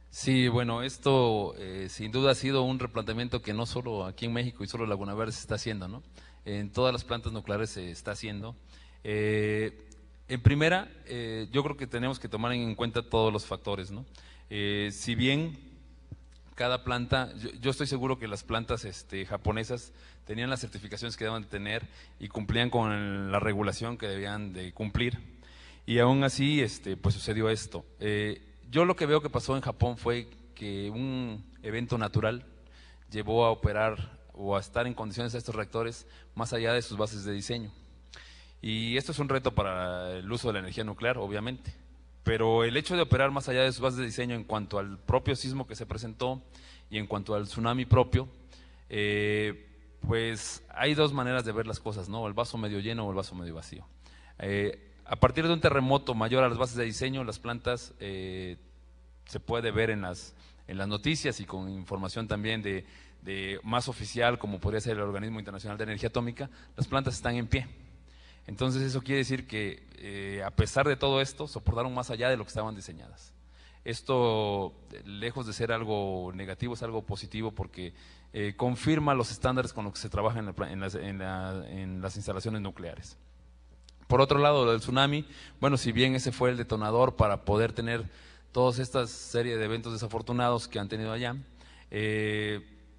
Speaker 5: Sí, bueno, esto sin duda ha sido un replanteamiento que no solo aquí en México y solo en Laguna Verde se está haciendo, ¿no? En todas las plantas nucleares se está haciendo. En primera, yo creo que tenemos que tomar en cuenta todos los factores, ¿no? Si bien cada planta, yo estoy seguro que las plantas japonesas tenían las certificaciones que debían de tener y cumplían con la regulación que debían de cumplir, y aún así pues sucedió esto. Yo lo que veo que pasó en Japón fue que un evento natural llevó a operar o a estar en condiciones a estos reactores más allá de sus bases de diseño, y esto es un reto para el uso de la energía nuclear, obviamente. Pero el hecho de operar más allá de sus bases de diseño en cuanto al propio sismo que se presentó y en cuanto al tsunami propio, pues hay 2 maneras de ver las cosas, ¿no? El vaso medio lleno o el vaso medio vacío. A partir de un terremoto mayor a las bases de diseño, las plantas se puede ver en las noticias y con información también de más oficial, como podría ser el Organismo Internacional de Energía Atómica, las plantas están en pie. Entonces eso quiere decir que a pesar de todo esto, soportaron más allá de lo que estaban diseñadas. Esto, lejos de ser algo negativo, es algo positivo porque confirma los estándares con los que se trabaja en las instalaciones nucleares. Por otro lado, lo del tsunami, bueno, si bien ese fue el detonador para poder tener todas estas serie de eventos desafortunados que han tenido allá,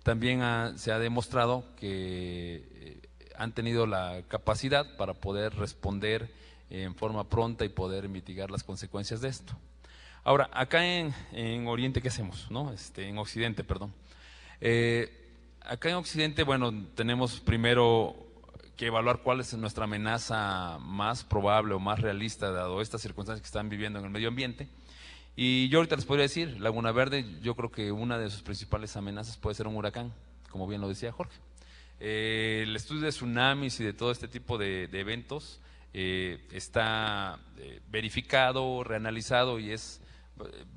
Speaker 5: también se ha demostrado que han tenido la capacidad para poder responder en forma pronta y poder mitigar las consecuencias de esto. Ahora, acá en Oriente, ¿qué hacemos? ¿No? En Occidente, perdón. Acá en Occidente, bueno, tenemos primero que evaluar cuál es nuestra amenaza más probable o más realista, dado estas circunstancias que están viviendo en el medio ambiente. Y yo ahorita les podría decir, Laguna Verde, yo creo que una de sus principales amenazas puede ser un huracán, como bien lo decía Jorge. El estudio de tsunamis y de todo este tipo de eventos está verificado, reanalizado y es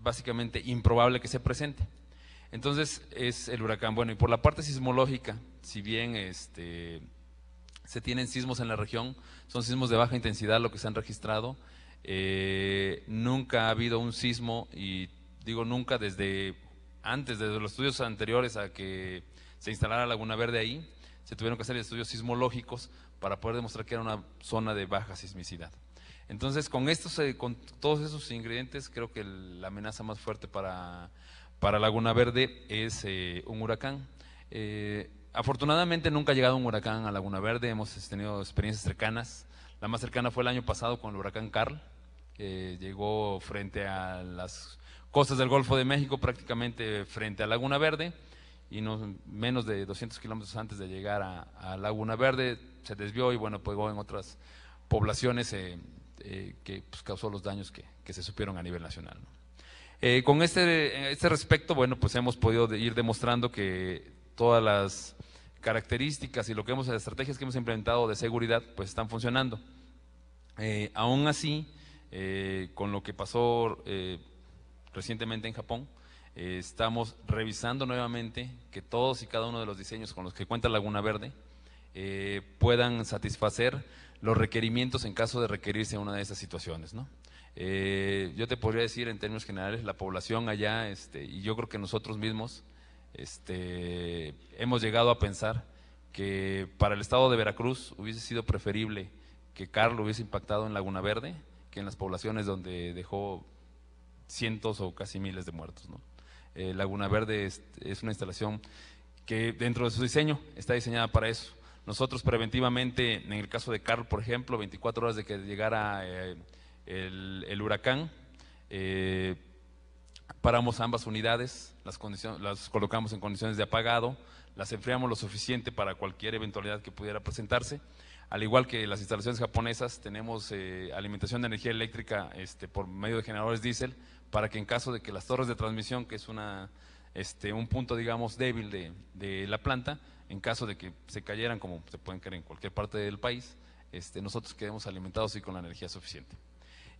Speaker 5: básicamente improbable que se presente. Entonces es el huracán. Bueno, y por la parte sismológica, si bien se tienen sismos en la región, son sismos de baja intensidad lo que se han registrado. Nunca ha habido un sismo, y digo nunca desde los estudios anteriores a que se instalara Laguna Verde ahí, se tuvieron que hacer estudios sismológicos para poder demostrar que era una zona de baja sismicidad. Entonces, con todos esos ingredientes, creo que la amenaza más fuerte para Laguna Verde es un huracán. Afortunadamente nunca ha llegado un huracán a Laguna Verde, hemos tenido experiencias cercanas. La más cercana fue el año pasado con el huracán Karl, que llegó frente a las costas del Golfo de México, prácticamente frente a Laguna Verde, y menos de 200 kilómetros antes de llegar a Laguna Verde se desvió y bueno, pegó en otras poblaciones que pues, causó los daños que se supieron a nivel nacional, ¿no? Con este respecto, bueno, pues hemos podido ir demostrando que todas las características y las estrategias que hemos implementado de seguridad, pues están funcionando. Aún así, con lo que pasó recientemente en Japón, estamos revisando nuevamente que todos y cada uno de los diseños con los que cuenta Laguna Verde puedan satisfacer los requerimientos en caso de requerirse una de esas situaciones, ¿no? Yo te podría decir en términos generales, la población allá, y yo creo que nosotros mismos hemos llegado a pensar que para el estado de Veracruz hubiese sido preferible que Karl hubiese impactado en Laguna Verde que en las poblaciones donde dejó cientos o casi miles de muertos, ¿no? Laguna Verde es una instalación que dentro de su diseño está diseñada para eso. Nosotros preventivamente, en el caso de Karl, por ejemplo, 24 horas de que llegara el huracán, paramos ambas unidades, las colocamos en condiciones de apagado, las enfriamos lo suficiente para cualquier eventualidad que pudiera presentarse. Al igual que las instalaciones japonesas, tenemos alimentación de energía eléctrica por medio de generadores diésel, para que en caso de que las torres de transmisión, que es un punto, digamos, débil de la planta, en caso de que se cayeran, como se pueden caer en cualquier parte del país, nosotros quedemos alimentados y con la energía suficiente.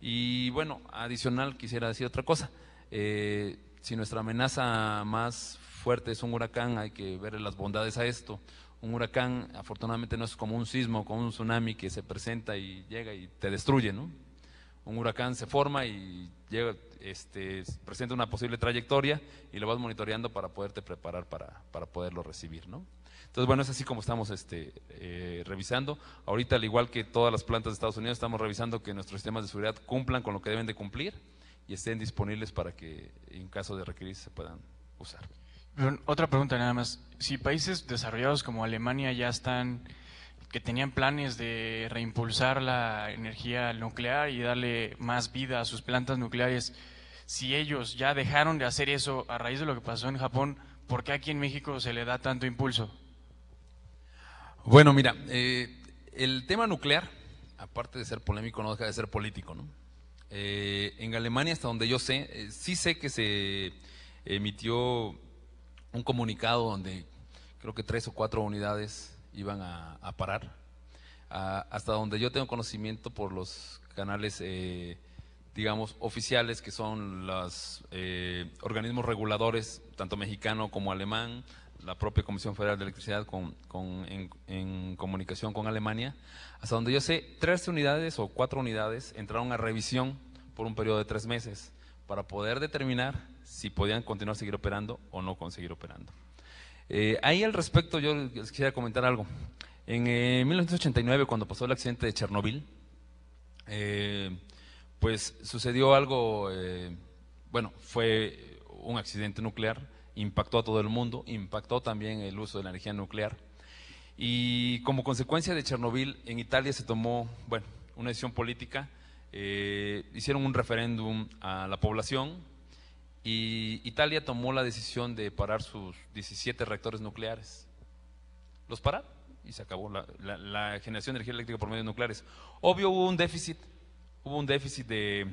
Speaker 5: Y bueno, adicional quisiera decir otra cosa. Si nuestra amenaza más fuerte es un huracán, hay que ver las bondades a esto. Un huracán afortunadamente no es como un sismo, como un tsunami que se presenta y llega y te destruye, ¿no? Un huracán se forma y llega, presenta una posible trayectoria y lo vas monitoreando para poderte preparar para poderlo recibir, ¿no? Entonces, bueno, es así como estamos revisando. Ahorita, al igual que todas las plantas de Estados Unidos, estamos revisando que nuestros sistemas de seguridad cumplan con lo que deben de cumplir y estén disponibles para que en caso de requerirse se puedan usar.
Speaker 7: Otra pregunta nada más. Si países desarrollados como Alemania ya que tenían planes de reimpulsar la energía nuclear y darle más vida a sus plantas nucleares, si ellos ya dejaron de hacer eso a raíz de lo que pasó en Japón, ¿por qué aquí en México se le da tanto impulso?
Speaker 5: Bueno, mira, el tema nuclear, aparte de ser polémico, no deja de ser político, ¿no? En Alemania, hasta donde yo sé, sí sé que se emitió un comunicado donde creo que 3 o 4 unidades iban a parar. Hasta donde yo tengo conocimiento por los canales, digamos, oficiales, que son los organismos reguladores, tanto mexicano como alemán, la propia Comisión Federal de Electricidad en comunicación con Alemania. Hasta donde yo sé, 3 unidades o 4 unidades entraron a revisión por un periodo de 3 meses para poder determinar si podían continuar seguir operando o no seguir operando. Ahí al respecto yo les quisiera comentar algo. En 1989, cuando pasó el accidente de Chernobyl, pues sucedió algo, bueno, fue un accidente nuclear, impactó a todo el mundo, impactó también el uso de la energía nuclear. Y como consecuencia de Chernobyl, en Italia se tomó, bueno, una decisión política hicieron un referéndum a la población y Italia tomó la decisión de parar sus 17 reactores nucleares. Los pararon y se acabó la generación de energía eléctrica por medios nucleares. Obvio hubo un déficit de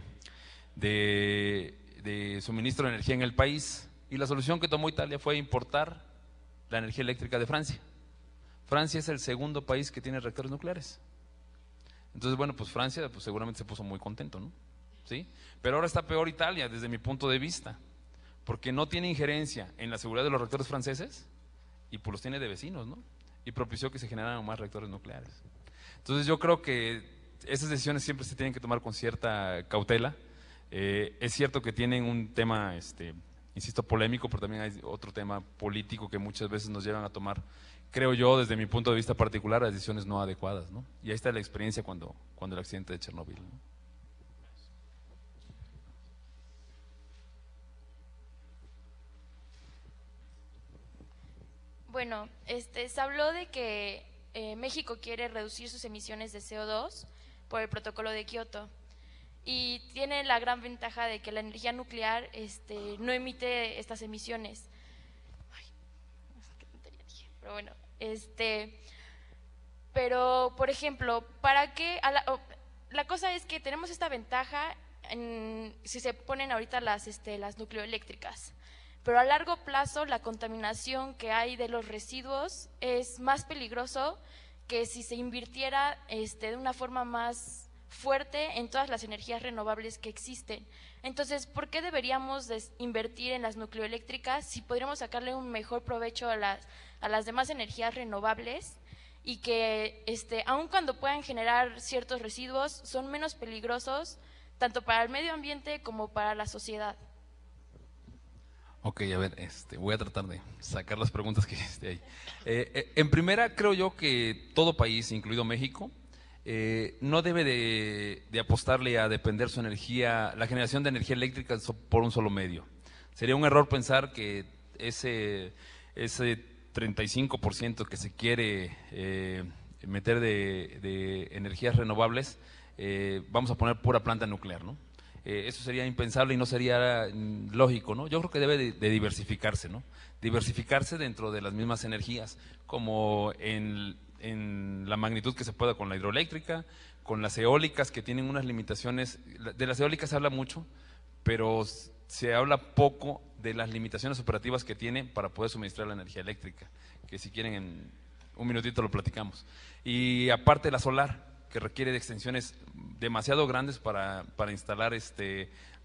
Speaker 5: suministro de energía en el país y la solución que tomó Italia fue importar la energía eléctrica de Francia. Francia es el segundo país que tiene reactores nucleares. Entonces, bueno, pues Francia pues seguramente se puso muy contento, ¿no? ¿Sí? Pero ahora está peor Italia desde mi punto de vista, porque no tiene injerencia en la seguridad de los reactores franceses y pues los tiene de vecinos, ¿no? Y propició que se generaran más reactores nucleares. Entonces yo creo que esas decisiones siempre se tienen que tomar con cierta cautela. Es cierto que tienen un tema, insisto, polémico, pero también hay otro tema político que muchas veces nos llevan a tomar, creo yo, desde mi punto de vista particular, las decisiones no adecuadas, ¿no? Y ahí está la experiencia cuando el accidente de Chernobyl, ¿no?
Speaker 8: Bueno, se habló de que México quiere reducir sus emisiones de CO2 por el protocolo de Kioto y tiene la gran ventaja de que la energía nuclear no emite estas emisiones. Ay, no sé qué tontería dije, pero bueno, pero por ejemplo, ¿para qué? La cosa es que tenemos esta ventaja si se ponen ahorita las nucleoeléctricas. Pero a largo plazo la contaminación que hay de los residuos es más peligroso que si se invirtiera de una forma más fuerte en todas las energías renovables que existen. Entonces, ¿por qué deberíamos invertir en las nucleoeléctricas si podríamos sacarle un mejor provecho a las demás energías renovables y que aun cuando puedan generar ciertos residuos son menos peligrosos tanto para el medio ambiente como para la sociedad?
Speaker 5: Ok, a ver, voy a tratar de sacar las preguntas que ahí. En primera, creo yo que todo país, incluido México, no debe de apostarle a depender su energía, la generación de energía eléctrica por un solo medio. Sería un error pensar que ese 35% que se quiere meter de energías renovables, vamos a poner pura planta nuclear, ¿no? Eso sería impensable y no sería lógico, ¿no? Yo creo que debe de diversificarse, ¿no? Diversificarse dentro de las mismas energías, como en la magnitud que se pueda con la hidroeléctrica, con las eólicas que tienen unas limitaciones. De las eólicas se habla mucho, pero se habla poco de las limitaciones operativas que tienen para poder suministrar la energía eléctrica, que si quieren en un minutito lo platicamos. Y aparte la solar, que requiere de extensiones demasiado grandes para instalar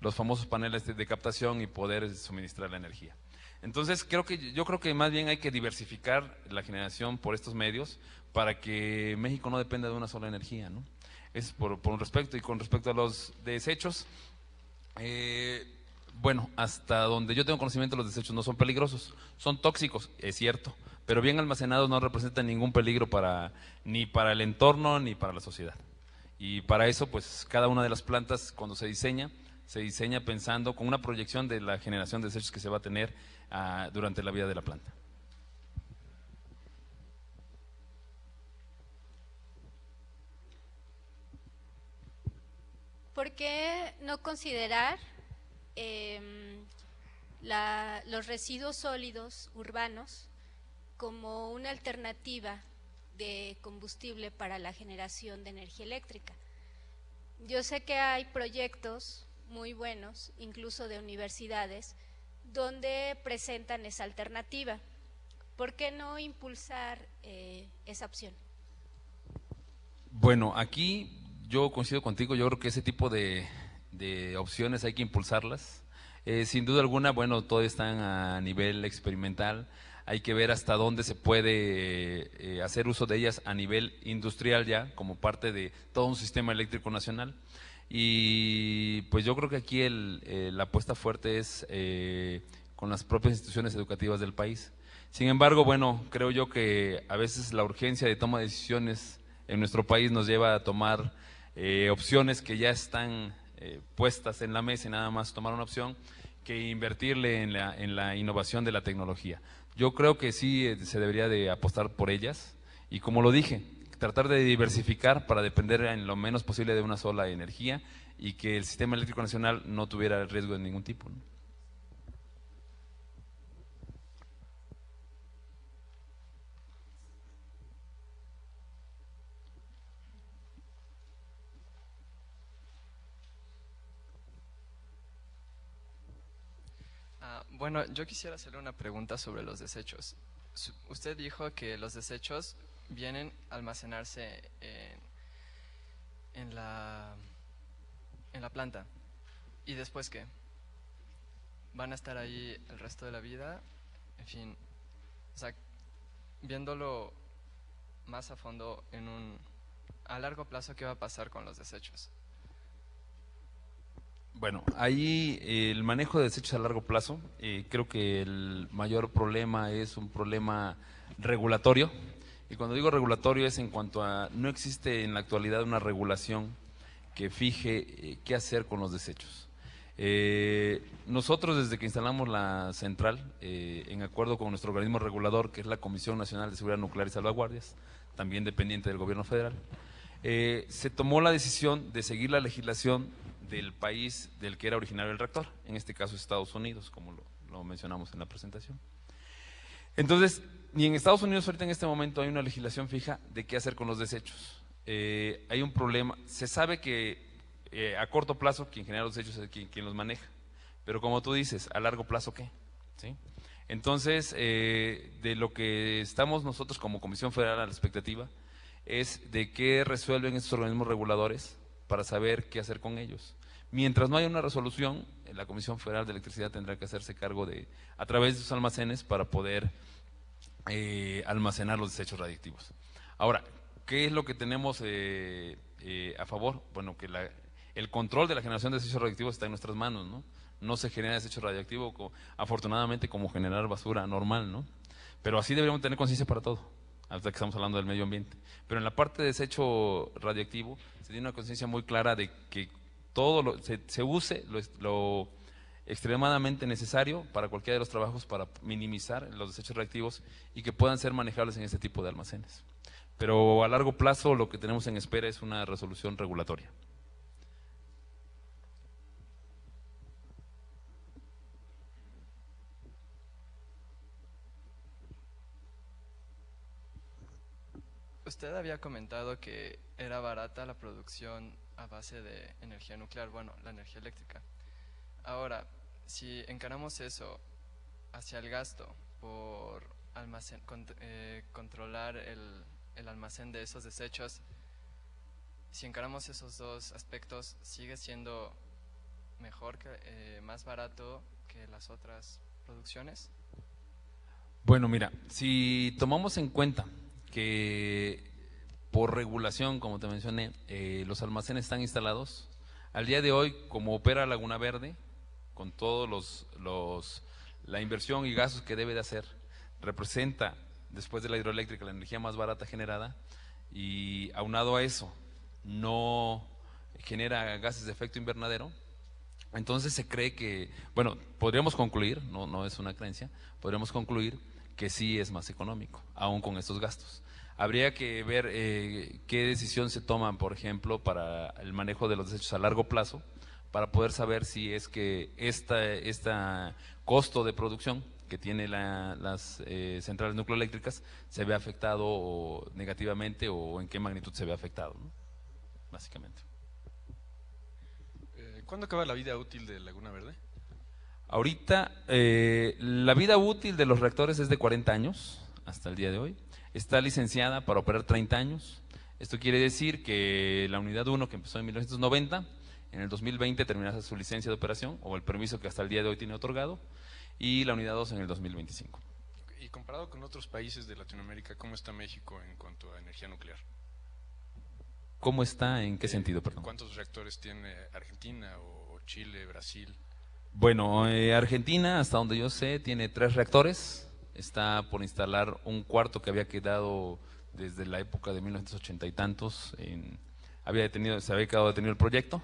Speaker 5: los famosos paneles de captación y poder suministrar la energía. Entonces yo creo que más bien hay que diversificar la generación por estos medios para que México no dependa de una sola energía, ¿no? Es por un respecto. Y con respecto a los desechos, bueno, hasta donde yo tengo conocimiento, los desechos no son peligrosos, son tóxicos, es cierto, pero bien almacenados no representan ningún peligro ni para el entorno ni para la sociedad. Y para eso, pues cada una de las plantas, cuando se diseña pensando con una proyección de la generación de desechos que se va a tener durante la vida de la planta.
Speaker 9: ¿Por qué no considerar los residuos sólidos urbanos como una alternativa de combustible para la generación de energía eléctrica? Yo sé que hay proyectos muy buenos, incluso de universidades, donde presentan esa alternativa. ¿Por qué no impulsar esa opción?
Speaker 5: Bueno, aquí yo coincido contigo, yo creo que ese tipo de opciones hay que impulsarlas. Sin duda alguna, bueno, todo está a nivel experimental, hay que ver hasta dónde se puede hacer uso de ellas a nivel industrial ya, como parte de todo un sistema eléctrico nacional. Y pues yo creo que aquí la apuesta fuerte es con las propias instituciones educativas del país. Sin embargo, bueno, creo yo que a veces la urgencia de toma de decisiones en nuestro país nos lleva a tomar opciones que ya están puestas en la mesa y nada más tomar una opción que invertirle en la innovación de la tecnología. Yo creo que sí se debería de apostar por ellas y como lo dije, tratar de diversificar para depender en lo menos posible de una sola energía y que el sistema eléctrico nacional no tuviera riesgo de ningún tipo, ¿no?
Speaker 10: Bueno, yo quisiera hacerle una pregunta sobre los desechos. Usted dijo que los desechos vienen a almacenarse en la planta. ¿Y después qué? ¿Van a estar ahí el resto de la vida? En fin, o sea, viéndolo más a fondo, a largo plazo, ¿qué va a pasar con los desechos?
Speaker 5: Bueno, ahí el manejo de desechos a largo plazo, creo que el mayor problema es un problema regulatorio, y cuando digo regulatorio es en cuanto a, no existe en la actualidad una regulación que fije qué hacer con los desechos. Nosotros desde que instalamos la central, en acuerdo con nuestro organismo regulador, que es la Comisión Nacional de Seguridad Nuclear y Salvaguardias, también dependiente del gobierno federal, se tomó la decisión de seguir la legislación del país del que era originario el reactor, en este caso Estados Unidos, como lo mencionamos en la presentación. Entonces, ni en Estados Unidos ahorita en este momento hay una legislación fija de qué hacer con los desechos. Hay un problema, se sabe que a corto plazo quien genera los desechos es quien los maneja, pero como tú dices, a largo plazo ¿qué? ¿Sí? Entonces, de lo que estamos nosotros como Comisión Federal a la expectativa es de qué resuelven estos organismos reguladores para saber qué hacer con ellos. Mientras no haya una resolución, la Comisión Federal de Electricidad tendrá que hacerse cargo a través de sus almacenes para poder almacenar los desechos radiactivos. Ahora, ¿qué es lo que tenemos a favor? Bueno, que el control de la generación de desechos radiactivos está en nuestras manos, ¿no? No se genera desecho radioactivo, afortunadamente, como generar basura normal, ¿no? Pero así deberíamos tener conciencia para todo, hasta que estamos hablando del medio ambiente. Pero en la parte de desecho radioactivo se tiene una conciencia muy clara de que todo se use lo extremadamente necesario para cualquiera de los trabajos para minimizar los desechos reactivos y que puedan ser manejables en este tipo de almacenes. Pero a largo plazo lo que tenemos en espera es una resolución regulatoria.
Speaker 10: Usted había comentado que era barata la producción a base de energía nuclear, bueno, la energía eléctrica. Ahora, si encaramos eso hacia el gasto por controlar el almacén de esos desechos, si encaramos esos dos aspectos, ¿sigue siendo mejor, más barato que las otras producciones?
Speaker 5: Bueno, mira, si tomamos en cuenta que por regulación, como te mencioné, los almacenes están instalados, al día de hoy, como opera Laguna Verde, con todos la inversión y gastos que debe de hacer, representa, después de la hidroeléctrica, la energía más barata generada, y aunado a eso, no genera gases de efecto invernadero. Entonces se cree que, bueno, podríamos concluir, no es una creencia, podríamos concluir que sí es más económico, aún con estos gastos. Habría que ver qué decisión se toma, por ejemplo, para el manejo de los desechos a largo plazo, para poder saber si es que este costo de producción que tiene las centrales nucleoeléctricas se ve afectado negativamente o en qué magnitud se ve afectado, ¿no? Básicamente.
Speaker 11: ¿Cuándo acaba la vida útil de Laguna Verde?
Speaker 5: Ahorita la vida útil de los reactores es de 40 años hasta el día de hoy. Está licenciada para operar 30 años. Esto quiere decir que la unidad 1, que empezó en 1990, en el 2020 terminará su licencia de operación o el permiso que hasta el día de hoy tiene otorgado, y la unidad 2 en el 2025.
Speaker 11: Y comparado con otros países de Latinoamérica, ¿cómo está México en cuanto a energía nuclear?
Speaker 5: ¿Cómo está? ¿En qué sentido, perdón?
Speaker 11: ¿Cuántos reactores tiene Argentina o Chile, Brasil?
Speaker 5: Bueno, Argentina, hasta donde yo sé, tiene 3 reactores. Está por instalar un cuarto que había quedado desde la época de 1980 y tantos. Se había quedado detenido el proyecto.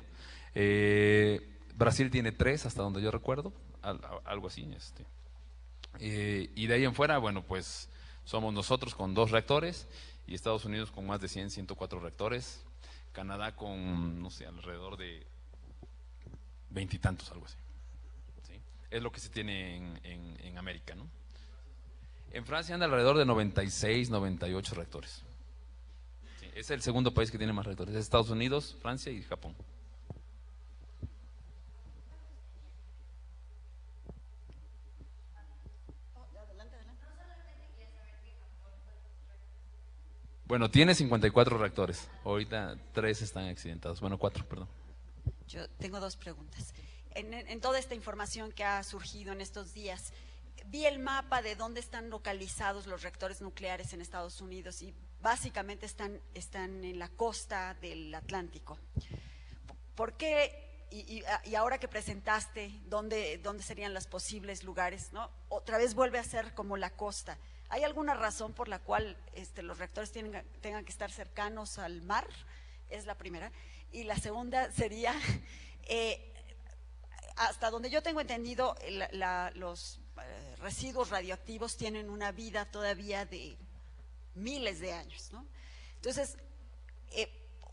Speaker 5: Brasil tiene 3, hasta donde yo recuerdo, algo así. Y de ahí en fuera, bueno, pues somos nosotros con 2 reactores y Estados Unidos con más de 104 reactores, Canadá con, no sé, alrededor de 20 y tantos, algo así. ¿Sí? Es lo que se tiene en América, ¿no? En Francia anda alrededor de 96, 98 reactores. Sí, es el segundo país que tiene más reactores, es Estados Unidos, Francia y Japón. Bueno, tiene 54 reactores, ahorita 3 están accidentados, bueno, 4, perdón.
Speaker 12: Yo tengo 2 preguntas. En toda esta información que ha surgido en estos días, vi el mapa de dónde están localizados los reactores nucleares en Estados Unidos y básicamente están en la costa del Atlántico. ¿Por qué? Y ahora que presentaste dónde serían los posibles lugares, ¿no? Otra vez vuelve a ser como la costa. ¿Hay alguna razón por la cual los reactores tengan que estar cercanos al mar? Es la primera. Y la segunda sería, hasta donde yo tengo entendido, los residuos radioactivos tienen una vida todavía de miles de años, ¿no? Entonces,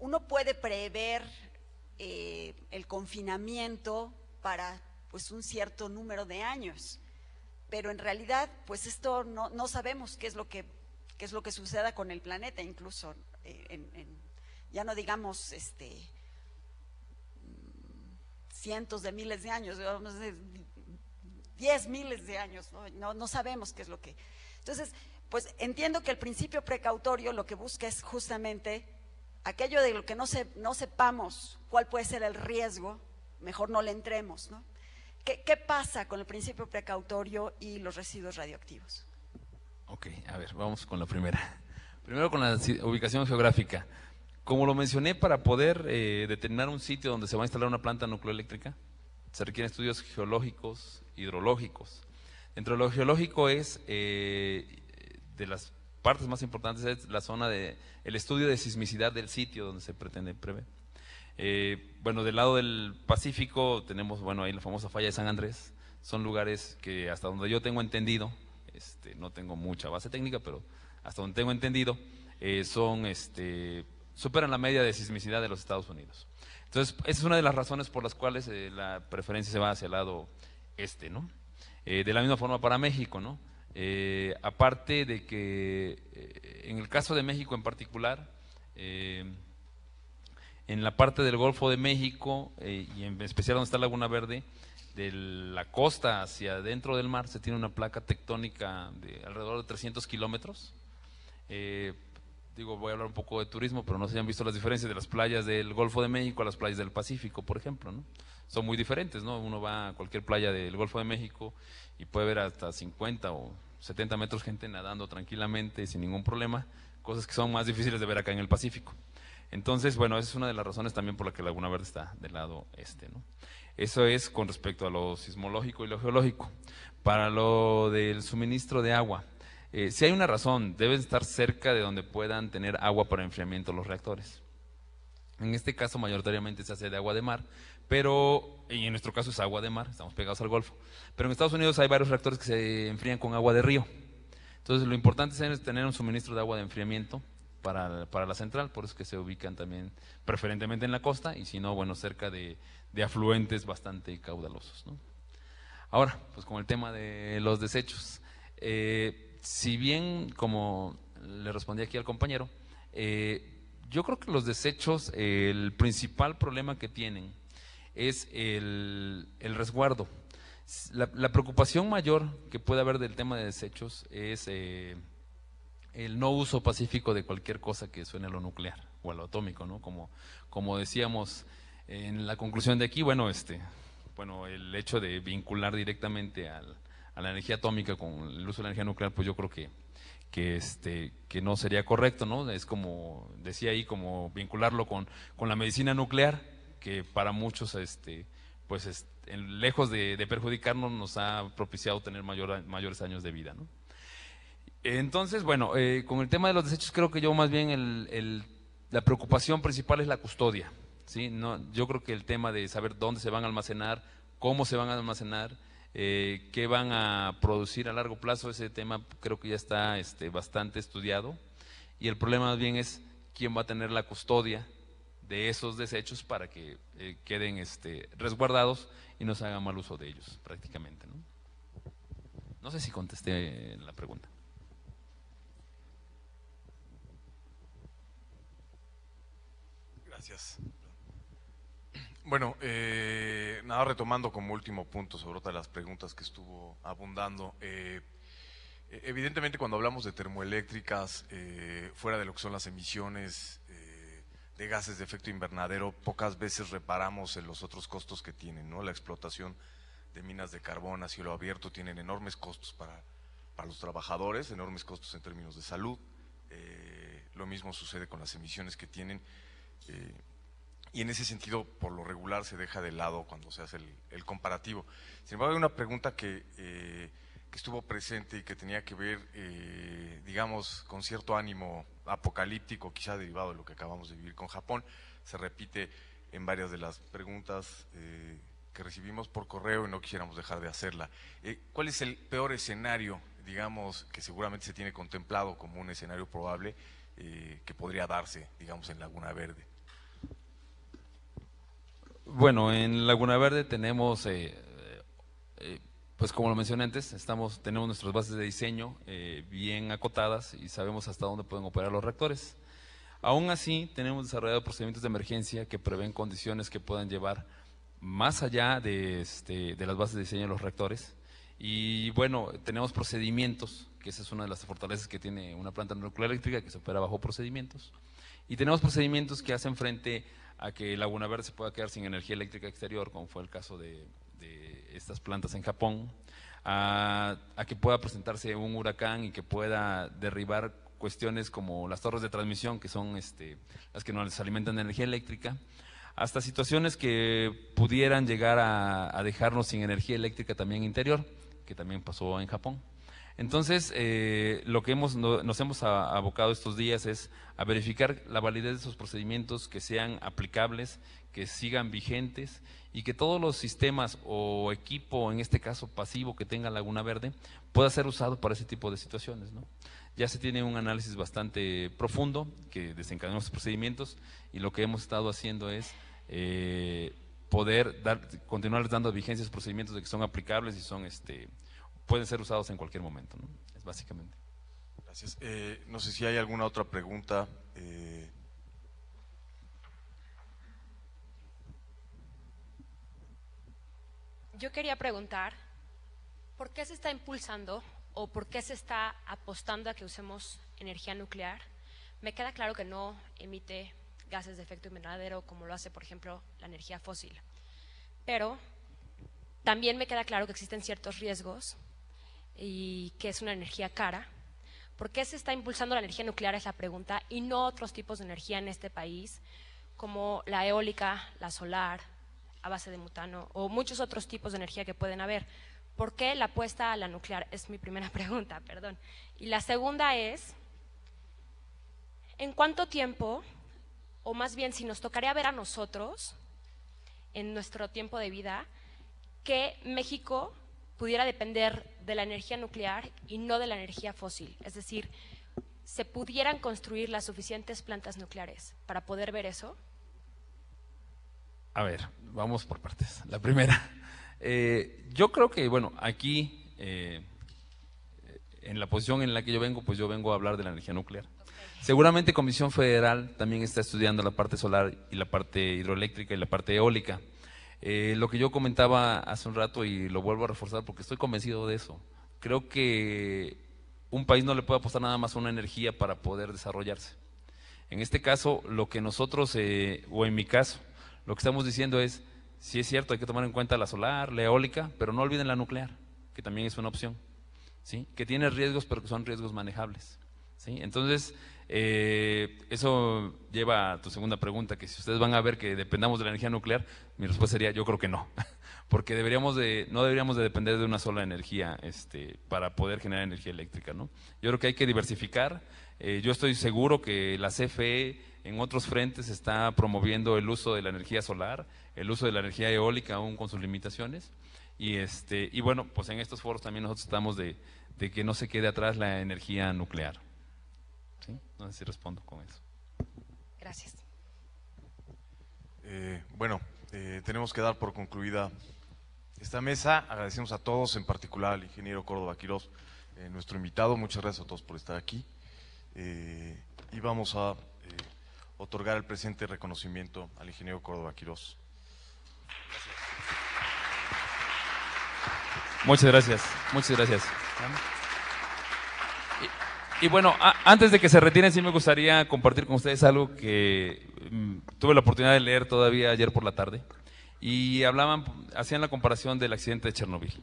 Speaker 12: uno puede prever el confinamiento para pues un cierto número de años, pero en realidad pues esto no sabemos qué es lo que suceda con el planeta, incluso ya no digamos cientos de miles de años, 10 miles de años, no sabemos qué es lo que. Entonces, pues entiendo que el principio precautorio lo que busca es justamente aquello de lo que no sepamos cuál puede ser el riesgo, mejor no le entremos, ¿no? ¿Qué pasa con el principio precautorio y los residuos radioactivos?
Speaker 5: Ok, a ver, vamos con la primera. Primero con la ubicación geográfica. Como lo mencioné, para poder determinar un sitio donde se va a instalar una planta nucleoeléctrica, se requieren estudios geológicos, hidrológicos. Dentro de lo geológico es, de las partes más importantes, es la zona el estudio de sismicidad del sitio donde se pretende prever. Bueno, del lado del Pacífico tenemos, bueno, ahí la famosa falla de San Andrés. Son lugares que hasta donde yo tengo entendido, no tengo mucha base técnica, pero hasta donde tengo entendido, superan la media de sismicidad de los Estados Unidos. Entonces, esa es una de las razones por las cuales la preferencia se va hacia el lado ¿no? De la misma forma para México, ¿no? Aparte de que en el caso de México en particular, en la parte del Golfo de México y en especial donde está Laguna Verde, de la costa hacia dentro del mar se tiene una placa tectónica de alrededor de 300 kilómetros. Voy a hablar un poco de turismo, pero no se han visto las diferencias de las playas del Golfo de México a las playas del Pacífico, por ejemplo, ¿no? Son muy diferentes, ¿no? Uno va a cualquier playa del Golfo de México y puede ver hasta 50 o 70 metros gente nadando tranquilamente, sin ningún problema, cosas que son más difíciles de ver acá en el Pacífico. Entonces, bueno, esa es una de las razones también por la que Laguna Verde está del lado ¿no? Eso es con respecto a lo sismológico y lo geológico. Para lo del suministro de agua, si hay una razón, deben estar cerca de donde puedan tener agua para enfriamiento los reactores. En este caso mayoritariamente se hace de agua de mar, y en nuestro caso es agua de mar, estamos pegados al Golfo. Pero en Estados Unidos hay varios reactores que se enfrían con agua de río. Entonces lo importante es tener un suministro de agua de enfriamiento para la central, por eso es que se ubican también preferentemente en la costa y si no, bueno, cerca de afluentes bastante caudalosos, ¿no? Ahora, pues con el tema de los desechos, si bien, como le respondí aquí al compañero, yo creo que los desechos, el principal problema que tienen es el resguardo. La preocupación mayor que puede haber del tema de desechos es el no uso pacífico de cualquier cosa que suene a lo nuclear o a lo atómico, ¿no? Como decíamos en la conclusión de aquí, bueno, el hecho de vincular directamente a la energía atómica con el uso de la energía nuclear, pues yo creo que no sería correcto, ¿no? Es como decía ahí, como vincularlo con la medicina nuclear, que para muchos, lejos de perjudicarnos, nos ha propiciado tener mayores años de vida, ¿no? Entonces, bueno, con el tema de los desechos, creo que yo más bien la preocupación principal es la custodia, ¿sí? Yo creo que el tema de saber dónde se van a almacenar, cómo se van a almacenar, qué van a producir a largo plazo, ese tema creo que ya está bastante estudiado y el problema más bien es quién va a tener la custodia de esos desechos para que queden resguardados y no se haga mal uso de ellos prácticamente, ¿no? No sé si contesté la pregunta.
Speaker 4: Gracias. Bueno, nada, retomando como último punto sobre otra de las preguntas que estuvo abundando. Evidentemente cuando hablamos de termoeléctricas, fuera de lo que son las emisiones de gases de efecto invernadero, pocas veces reparamos en los otros costos que tienen, ¿no? La explotación de minas de carbón a cielo abierto tienen enormes costos para los trabajadores, enormes costos en términos de salud. Lo mismo sucede con las emisiones que tienen. Y en ese sentido, por lo regular, se deja de lado cuando se hace el comparativo. Sin embargo, hay una pregunta que estuvo presente y que tenía que ver, digamos, con cierto ánimo apocalíptico, quizá derivado de lo que acabamos de vivir con Japón. Se repite en varias de las preguntas que recibimos por correo y no quisiéramos dejar de hacerla. ¿Cuál es el peor escenario, digamos, que seguramente se tiene contemplado como un escenario probable que podría darse, digamos, en Laguna Verde?
Speaker 5: Bueno, en Laguna Verde tenemos, pues como lo mencioné antes, tenemos nuestras bases de diseño bien acotadas y sabemos hasta dónde pueden operar los reactores. Aún así, tenemos desarrollado procedimientos de emergencia que prevén condiciones que puedan llevar más allá de las bases de diseño de los reactores. Y bueno, tenemos procedimientos, que esa es una de las fortalezas que tiene una planta nuclear eléctrica, que se opera bajo procedimientos. Y tenemos procedimientos que hacen frente a que Laguna Verde se pueda quedar sin energía eléctrica exterior, como fue el caso de estas plantas en Japón, a que pueda presentarse un huracán y que pueda derribar cuestiones como las torres de transmisión, que son las que nos alimentan de energía eléctrica, hasta situaciones que pudieran llegar a dejarnos sin energía eléctrica también interior, que también pasó en Japón. Entonces, lo que nos hemos abocado estos días es a verificar la validez de esos procedimientos, que sean aplicables, que sigan vigentes y que todos los sistemas o equipo, en este caso pasivo, que tenga Laguna Verde, pueda ser usado para ese tipo de situaciones, ¿no? Ya se tiene un análisis bastante profundo que desencadenó estos procedimientos y lo que hemos estado haciendo es poder continuarles dando vigencia a esos procedimientos de que son aplicables y son pueden ser usados en cualquier momento, ¿no? Es básicamente.
Speaker 4: Gracias. No sé si hay alguna otra pregunta.
Speaker 13: Yo quería preguntar, ¿por qué se está impulsando o por qué se está apostando a que usemos energía nuclear? Me queda claro que no emite gases de efecto invernadero como lo hace, por ejemplo, la energía fósil. Pero también me queda claro que existen ciertos riesgos y que es una energía cara. ¿Por qué se está impulsando la energía nuclear? Es la pregunta, y no otros tipos de energía en este país, como la eólica, la solar, a base de butano, o muchos otros tipos de energía que pueden haber. ¿Por qué la apuesta a la nuclear? Es mi primera pregunta, perdón. Y la segunda es, ¿en cuánto tiempo, o más bien si nos tocaría ver a nosotros, en nuestro tiempo de vida, que México pudiera depender de la energía nuclear y no de la energía fósil? Es decir, ¿se pudieran construir las suficientes plantas nucleares para poder ver eso?
Speaker 5: A ver, vamos por partes. La primera, yo creo que, bueno, aquí, en la posición en la que yo vengo, pues yo vengo a hablar de la energía nuclear. Seguramente Comisión Federal también está estudiando la parte solar y la parte hidroeléctrica y la parte eólica. Lo que yo comentaba hace un rato y lo vuelvo a reforzar porque estoy convencido de eso. Creo que un país no le puede apostar nada más a una energía para poder desarrollarse. En este caso, lo que nosotros, o en mi caso, lo que estamos diciendo es, sí es cierto, hay que tomar en cuenta la solar, la eólica, pero no olviden la nuclear, que también es una opción, ¿sí? Que tiene riesgos, pero que son riesgos manejables, ¿sí? Entonces, eso lleva a tu segunda pregunta, que si ustedes van a ver que dependamos de la energía nuclear, mi respuesta sería, yo creo que no, porque no deberíamos de depender de una sola energía para poder generar energía eléctrica, ¿no? Yo creo que hay que diversificar. Yo estoy seguro que la CFE en otros frentes está promoviendo el uso de la energía solar, el uso de la energía eólica, aún con sus limitaciones, y bueno, pues en estos foros también nosotros estamos de que no se quede atrás la energía nuclear. ¿sí? No sé si respondo con eso.
Speaker 13: Gracias.
Speaker 4: Bueno, tenemos que dar por concluida esta mesa. Agradecemos a todos, en particular al ingeniero Córdoba Quirós, nuestro invitado. Muchas gracias a todos por estar aquí. Y vamos a otorgar el presente reconocimiento al ingeniero Córdoba Quirós.
Speaker 5: Muchas gracias, muchas gracias. Y bueno, antes de que se retiren, sí me gustaría compartir con ustedes algo que tuve la oportunidad de leer todavía ayer por la tarde, y hacían la comparación del accidente de Chernobyl.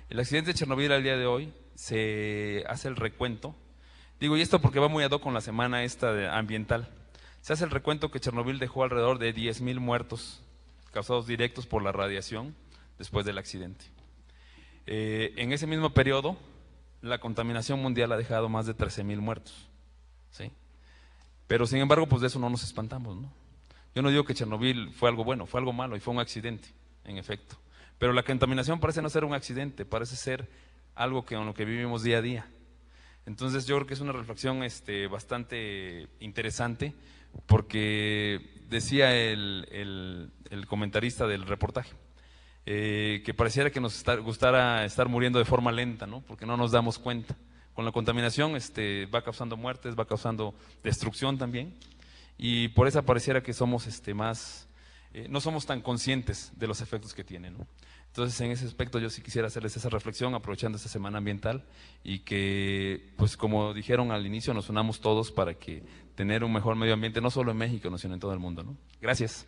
Speaker 5: El accidente de Chernobyl al día de hoy se hace el recuento, digo, y esto porque va muy ad hoc con la semana esta ambiental, se hace el recuento que Chernobyl dejó alrededor de 10,000 muertos causados directos por la radiación después del accidente. En ese mismo periodo, la contaminación mundial ha dejado más de 13,000 muertos, ¿sí? Pero sin embargo, pues de eso no nos espantamos, ¿no? Yo no digo que Chernobyl fue algo bueno, fue algo malo y fue un accidente, en efecto. Pero la contaminación parece no ser un accidente, parece ser algo con lo que vivimos día a día. Entonces yo creo que es una reflexión bastante interesante, porque decía el comentarista del reportaje, que pareciera que nos gustara estar muriendo de forma lenta, ¿no? Porque no nos damos cuenta. Con la contaminación va causando muertes, va causando destrucción también, y por eso pareciera que somos no somos tan conscientes de los efectos que tiene, ¿no? Entonces, en ese aspecto yo sí quisiera hacerles esa reflexión aprovechando esta semana ambiental, y que, pues como dijeron al inicio, nos unamos todos para que tener un mejor medio ambiente, no solo en México, sino en todo el mundo, ¿no? Gracias.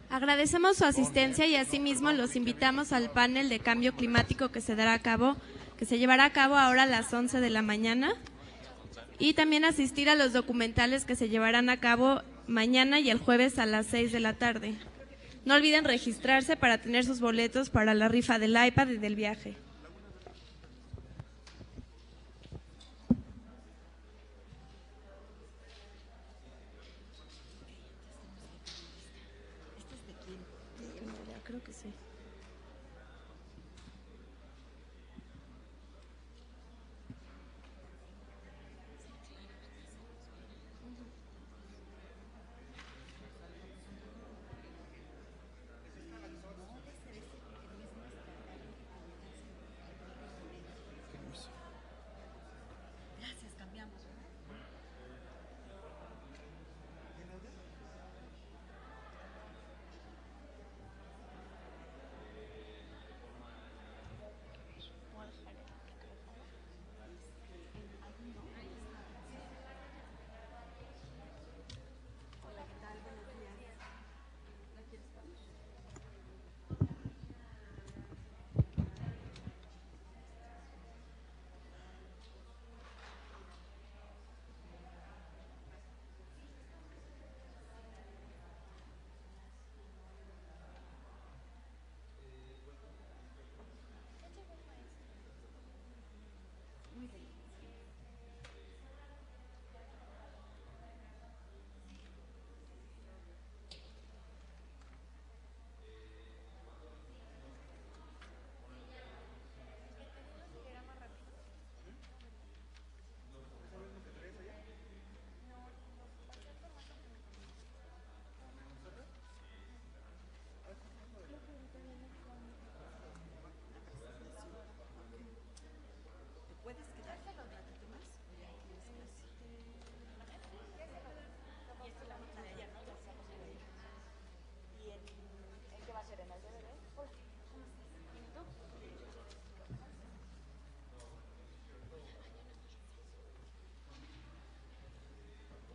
Speaker 1: Agradecemos su asistencia y asimismo los invitamos al panel de cambio climático que se llevará a cabo ahora a las 11 de la mañana, y también asistir a los documentales que se llevarán a cabo mañana y el jueves a las 6 de la tarde. No olviden registrarse para tener sus boletos para la rifa del iPad y del viaje. Creo que sí.
Speaker 12: Gracias, cambiamos.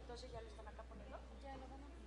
Speaker 8: Entonces ya lo están acá poniendo. Ya lo van a poner.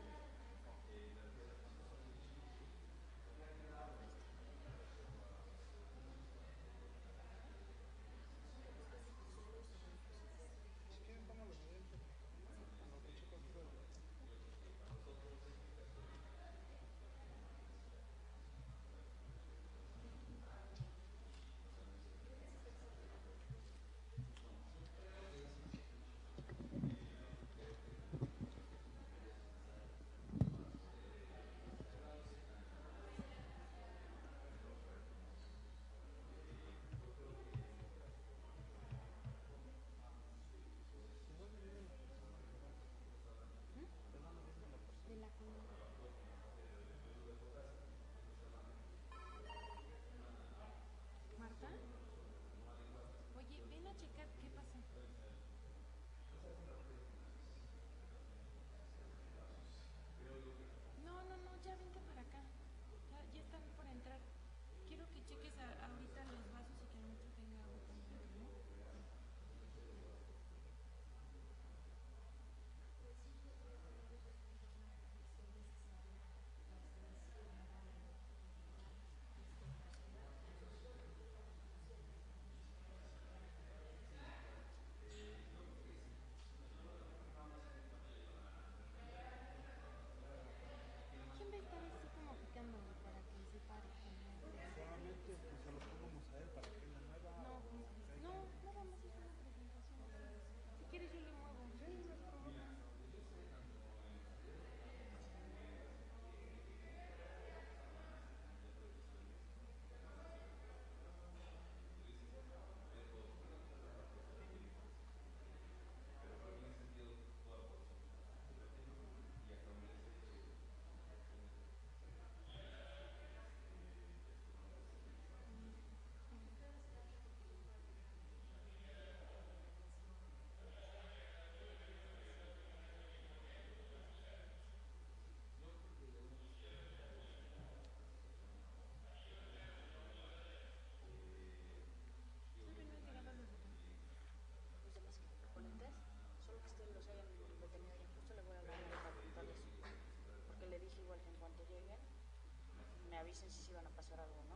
Speaker 14: me avisen si se iban a pasar algo, ¿no?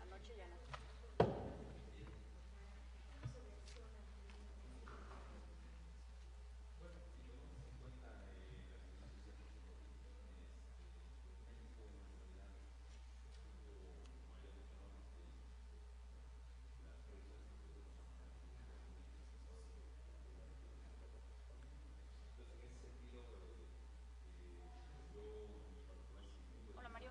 Speaker 14: Anoche ya no. Hola, Mario.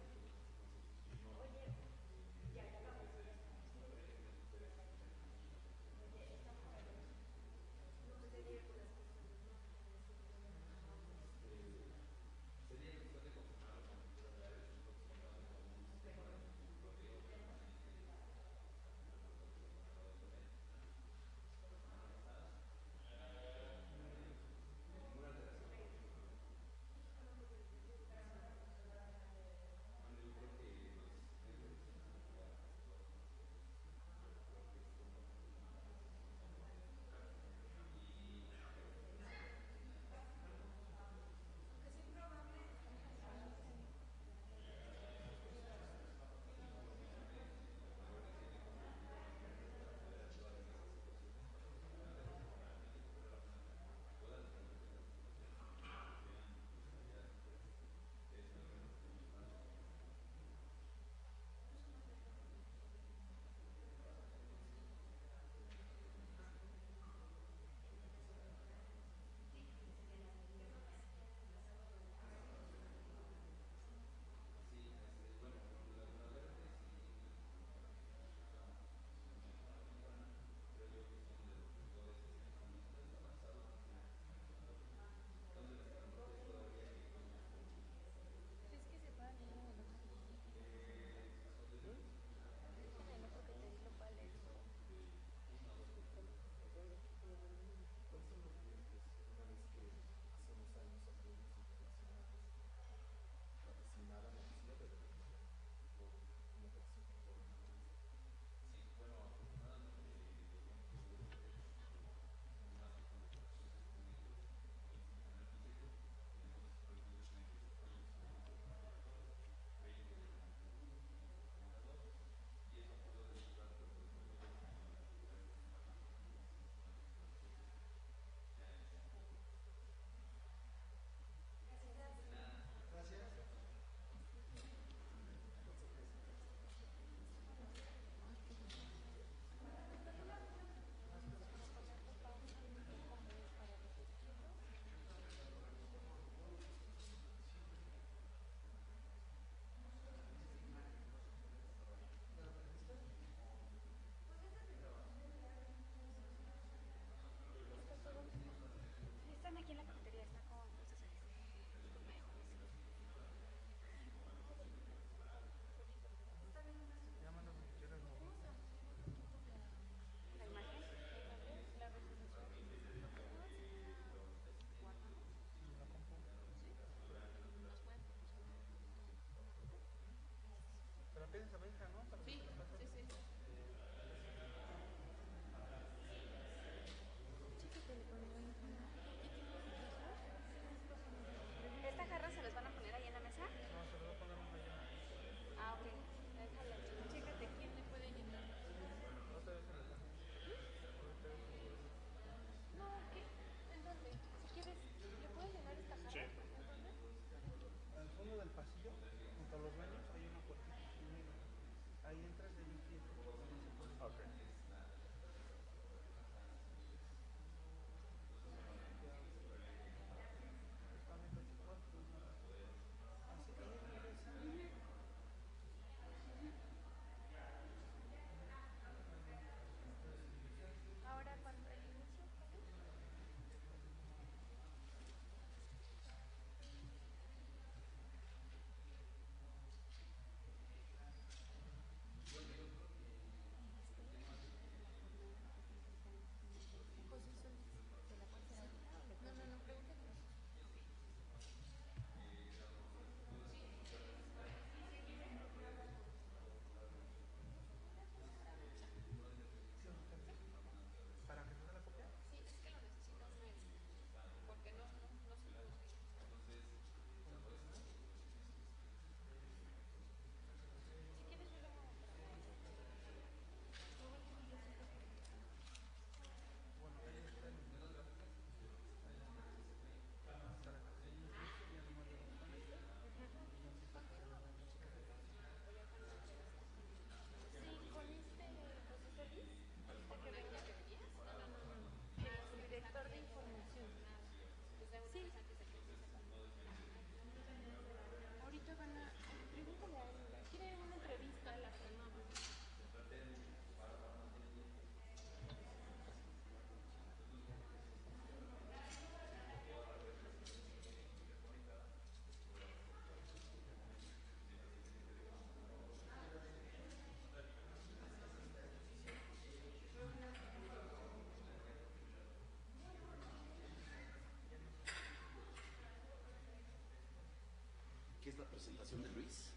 Speaker 15: participación de Luis.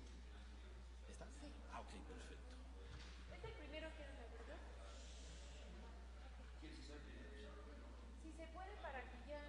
Speaker 15: ¿Está? Sí. Ah, ok, perfecto.
Speaker 8: ¿Es el primero que es, verdad?
Speaker 15: ¿Quieres usar?
Speaker 8: Si se puede para que ya...